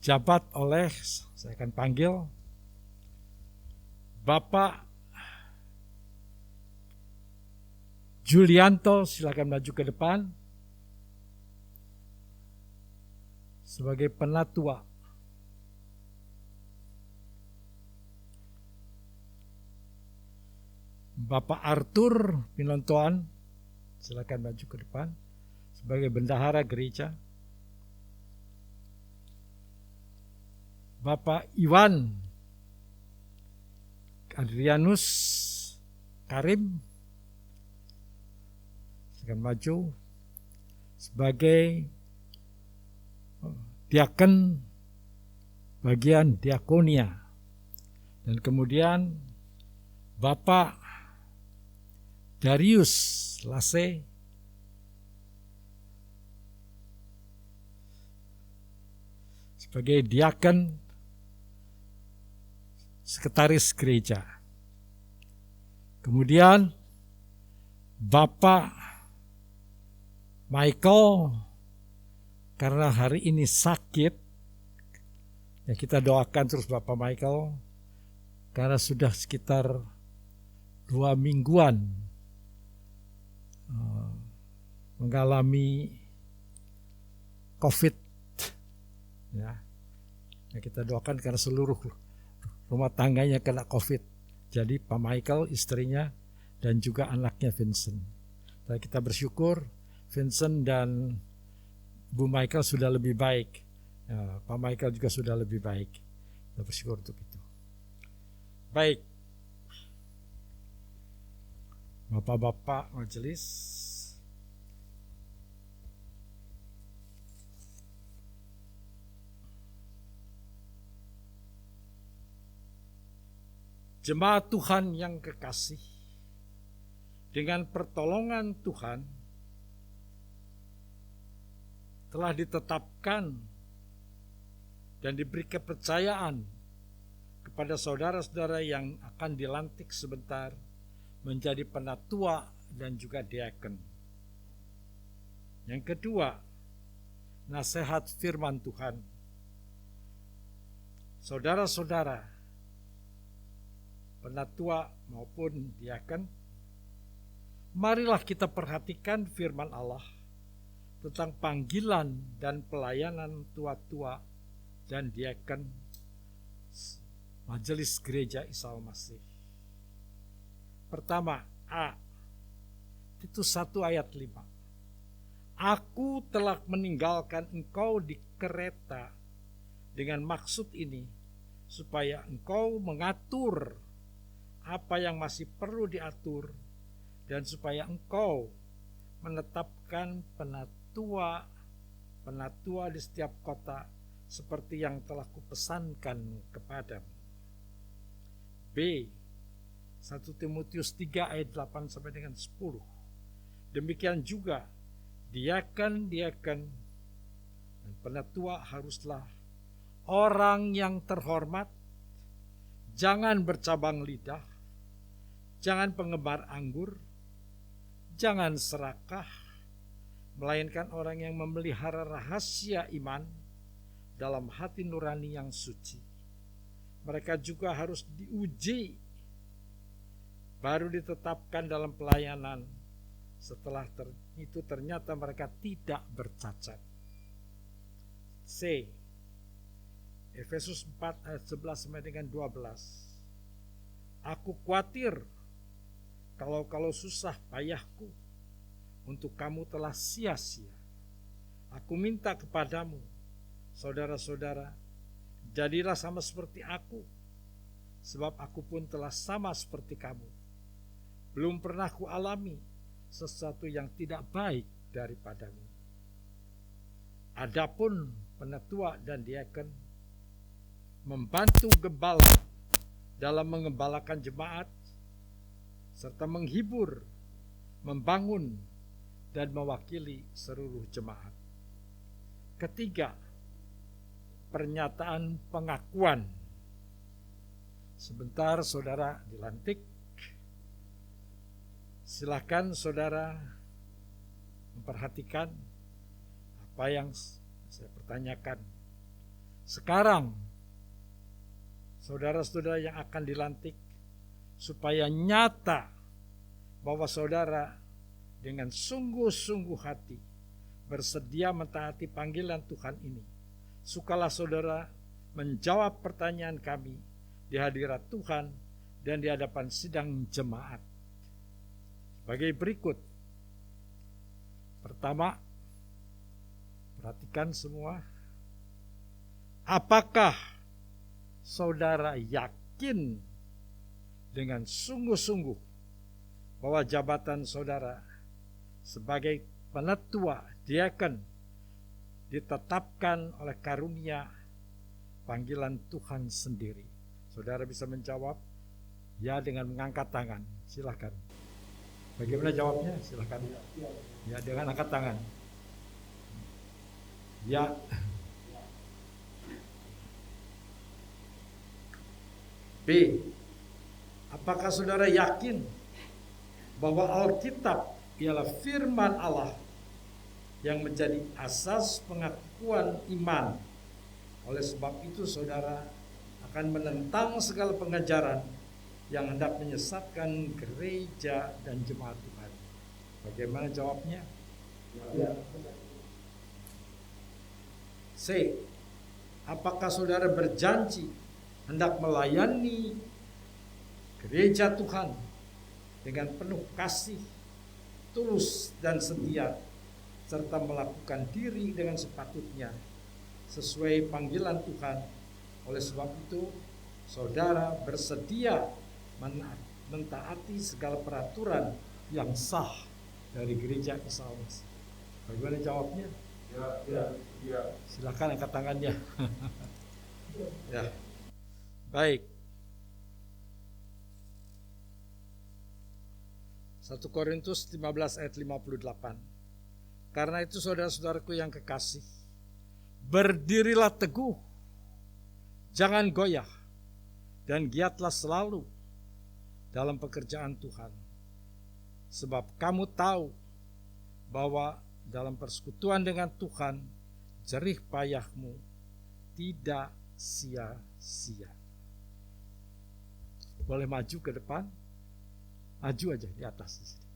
dijabat oleh, saya akan panggil Bapak Julianto, silakan maju ke depan sebagai penatua. Bapak Arthur Pinontoan, silakan maju ke depan sebagai bendahara gereja. Bapak Iwan Adrianus Karim, silakan maju sebagai diaken bagian diakonia. Dan kemudian Bapak Darius Lase sebagai diaken sekretaris gereja. Kemudian Bapak Michael, karena hari ini sakit, ya kita doakan terus Bapak Michael, karena sudah sekitar 2 mingguan mengalami COVID. Ya, kita doakan karena seluruh rumah tangganya kena COVID. Jadi Pak Michael, istrinya, dan juga anaknya Vincent. Dan kita bersyukur Vincent dan Bu Michael sudah lebih baik. Ya, Pak Michael juga sudah lebih baik. Kita bersyukur untuk itu. Baik, Bapak-bapak majelis, jemaat Tuhan yang kekasih, dengan pertolongan Tuhan telah ditetapkan dan diberi kepercayaan kepada saudara-saudara yang akan dilantik sebentar menjadi penatua dan juga diaken. Yang kedua, nasihat firman Tuhan. Saudara-saudara, penatua maupun diaken, marilah kita perhatikan firman Allah tentang panggilan dan pelayanan tua-tua dan diaken Majelis Gereja Isa Al-Masih. Pertama, A. Titus 1 ayat 5. Aku telah meninggalkan engkau di Kreta dengan maksud ini, supaya engkau mengatur apa yang masih perlu diatur, dan supaya engkau menetapkan penatua di setiap kota seperti yang telah kupesankan kepadamu. B. 1 Timotius 3 ayat 8 sampai dengan 10. Demikian juga diaken-diaken dan penatua haruslah orang yang terhormat, jangan bercabang lidah, jangan penggemar anggur, jangan serakah, melainkan orang yang memelihara rahasia iman dalam hati nurani yang suci. Mereka juga harus diuji, baru ditetapkan dalam pelayanan. Setelah itu ternyata mereka tidak bercacat. C. Efesus 4 ayat 11 sampai dengan 12. Aku khawatir kalau susah payahku untuk kamu telah sia-sia. Aku minta kepadamu, saudara-saudara, jadilah sama seperti aku, sebab aku pun telah sama seperti kamu. Belum pernah kualami sesuatu yang tidak baik daripadamu. Adapun penatua dan diaken membantu gembala dalam mengembalakan jemaat, serta menghibur, membangun, dan mewakili seluruh jemaat. Ketiga, pernyataan pengakuan. Sebentar saudara dilantik. Silakan saudara memperhatikan apa yang saya pertanyakan. Sekarang, saudara-saudara yang akan dilantik, supaya nyata bahwa saudara dengan sungguh-sungguh hati bersedia mentaati panggilan Tuhan ini. Sukalah saudara menjawab pertanyaan kami di hadirat Tuhan dan di hadapan sidang jemaat. Sebagai berikut. Pertama, perhatikan semua. Apakah saudara yakin dengan sungguh-sungguh bahwa jabatan saudara sebagai penatua diaken ditetapkan oleh karunia panggilan Tuhan sendiri? Saudara bisa menjawab ya dengan mengangkat tangan. Silakan. Bagaimana jawabnya? Silakan. Ya, dengan angkat tangan. Ya. B. Apakah saudara yakin bahwa Alkitab ialah firman Allah yang menjadi asas pengakuan iman? Oleh sebab itu saudara akan menentang segala pengajaran yang hendak menyesatkan gereja dan jemaat Tuhan. Bagaimana jawabnya? Ya. C. Apakah saudara berjanji hendak melayani gereja Tuhan dengan penuh kasih, tulus dan setia, serta melakukan diri dengan sepatutnya sesuai panggilan Tuhan? Oleh sebab itu, saudara bersedia mentaati segala peraturan yang sah dari gereja Isa Masih. Bagaimana jawabnya? Ya. Silakan angkat tangannya. Ya. Baik. 1 Korintus 15 ayat 58. Karena itu saudara-saudaraku yang kekasih, berdirilah teguh, jangan goyah, dan giatlah selalu dalam pekerjaan Tuhan. Sebab kamu tahu bahwa dalam persekutuan dengan Tuhan, jerih payahmu tidak sia-sia. Boleh maju ke depan, maju aja di atas di sini.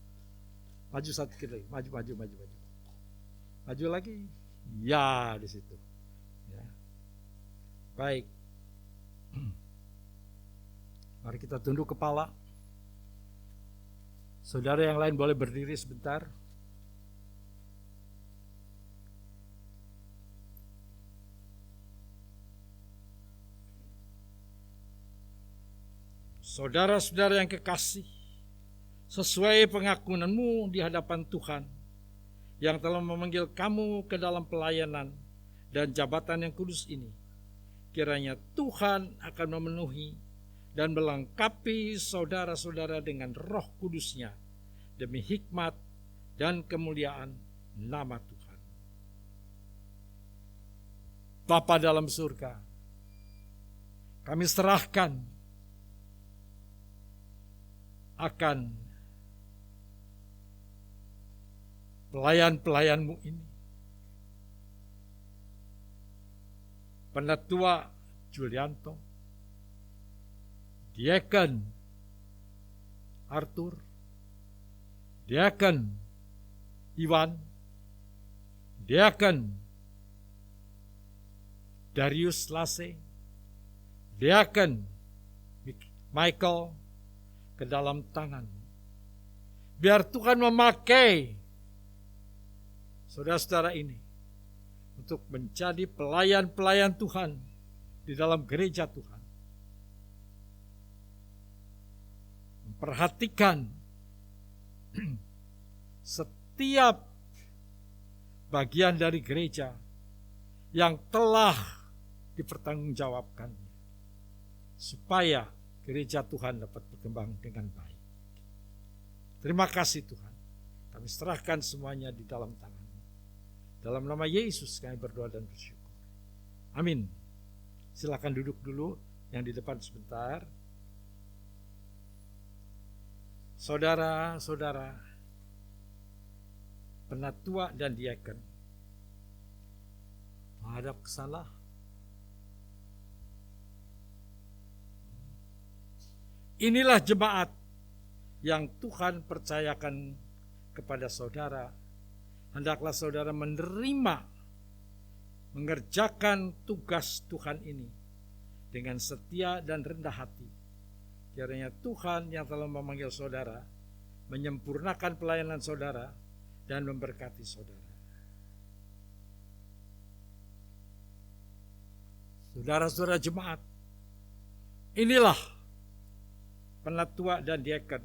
Maju satu kali, maju. Maju lagi, ya di situ. Ya. Baik. Mari kita tunduk kepala. Saudara yang lain boleh berdiri sebentar. Saudara-saudara yang kekasih, sesuai pengakuanmu di hadapan Tuhan yang telah memanggil kamu ke dalam pelayanan dan jabatan yang kudus ini, kiranya Tuhan akan memenuhi dan melengkapi saudara-saudara dengan Roh Kudus-Nya demi hikmat dan kemuliaan nama Tuhan. Bapa dalam surga, kami serahkan akan pelayan-pelayan-Mu ini. Penatua Julianto, Diaken Arthur, Diaken Iwan, Diaken Darius Lase, Diaken Michael, ke dalam tangan. Biar Tuhan memakai saudara-saudara ini untuk menjadi pelayan-pelayan Tuhan di dalam gereja Tuhan. Memperhatikan setiap bagian dari gereja yang telah dipertanggungjawabkannya, supaya gereja Tuhan dapat berkembang dengan baik. Terima kasih Tuhan. Kami serahkan semuanya di dalam tangan-Mu. Dalam nama Yesus kami berdoa dan bersyukur. Amin. Silakan duduk dulu yang di depan sebentar. Saudara-saudara, penatua dan diaken, menghadap ke sana. Inilah jemaat yang Tuhan percayakan kepada saudara. Hendaklah saudara menerima, mengerjakan tugas Tuhan ini dengan setia dan rendah hati. Kiranya Tuhan yang telah memanggil saudara menyempurnakan pelayanan saudara dan memberkati saudara. Saudara-saudara jemaat, inilah penatua dan diaken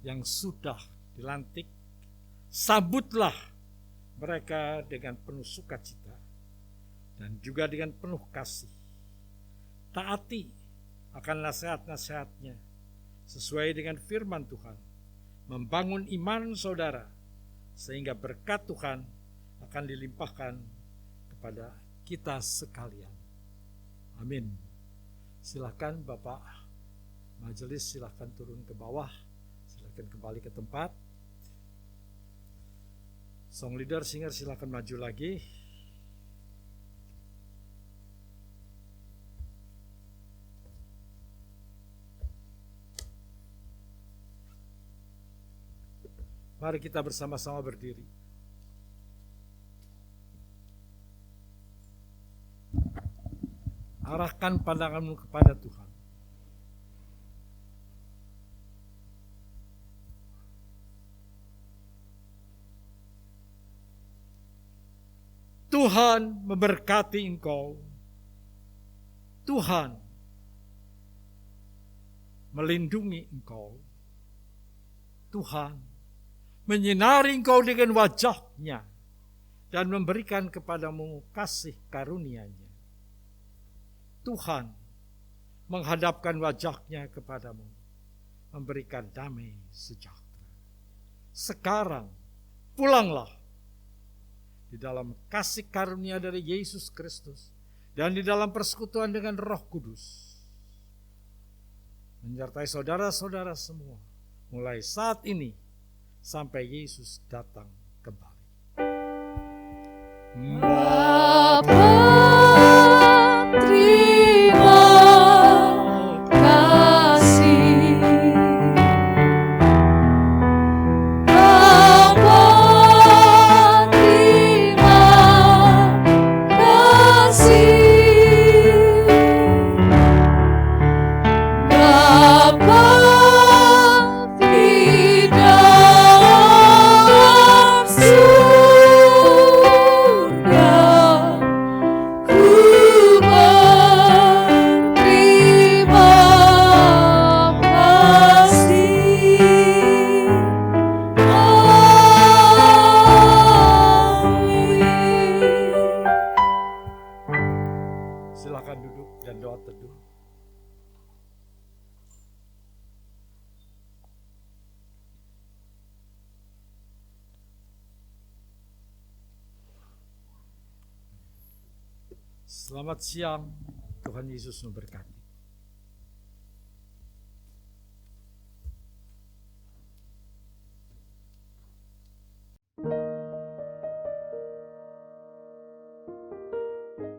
yang sudah dilantik. Sambutlah mereka dengan penuh sukacita dan juga dengan penuh kasih. Taati akan nasihat-nasihatnya sesuai dengan firman Tuhan. Membangun iman saudara sehingga berkat Tuhan akan dilimpahkan kepada kita sekalian. Amin. Silakan Bapak majelis, silakan turun ke bawah, silakan kembali ke tempat. Song leader, singer silakan maju lagi. Mari kita bersama-sama berdiri. Arahkan pandanganmu kepada Tuhan. Tuhan memberkati engkau. Tuhan melindungi engkau. Tuhan menyinari engkau dengan wajah-Nya dan memberikan kepadamu kasih karunia-Nya. Tuhan menghadapkan wajah-Nya kepadamu, memberikan damai sejahtera. Sekarang pulanglah di dalam kasih karunia dari Yesus Kristus dan di dalam persekutuan dengan Roh Kudus, menyertai saudara-saudara semua mulai saat ini sampai Yesus datang kembali. Bapa, terima kasih. Bapa, terima kasih. Bapa di dalam surga, ku berterima kasih. Amin. Silakan duduk dan doa teduh. Selamat siang, Tuhan Yesus memberkati.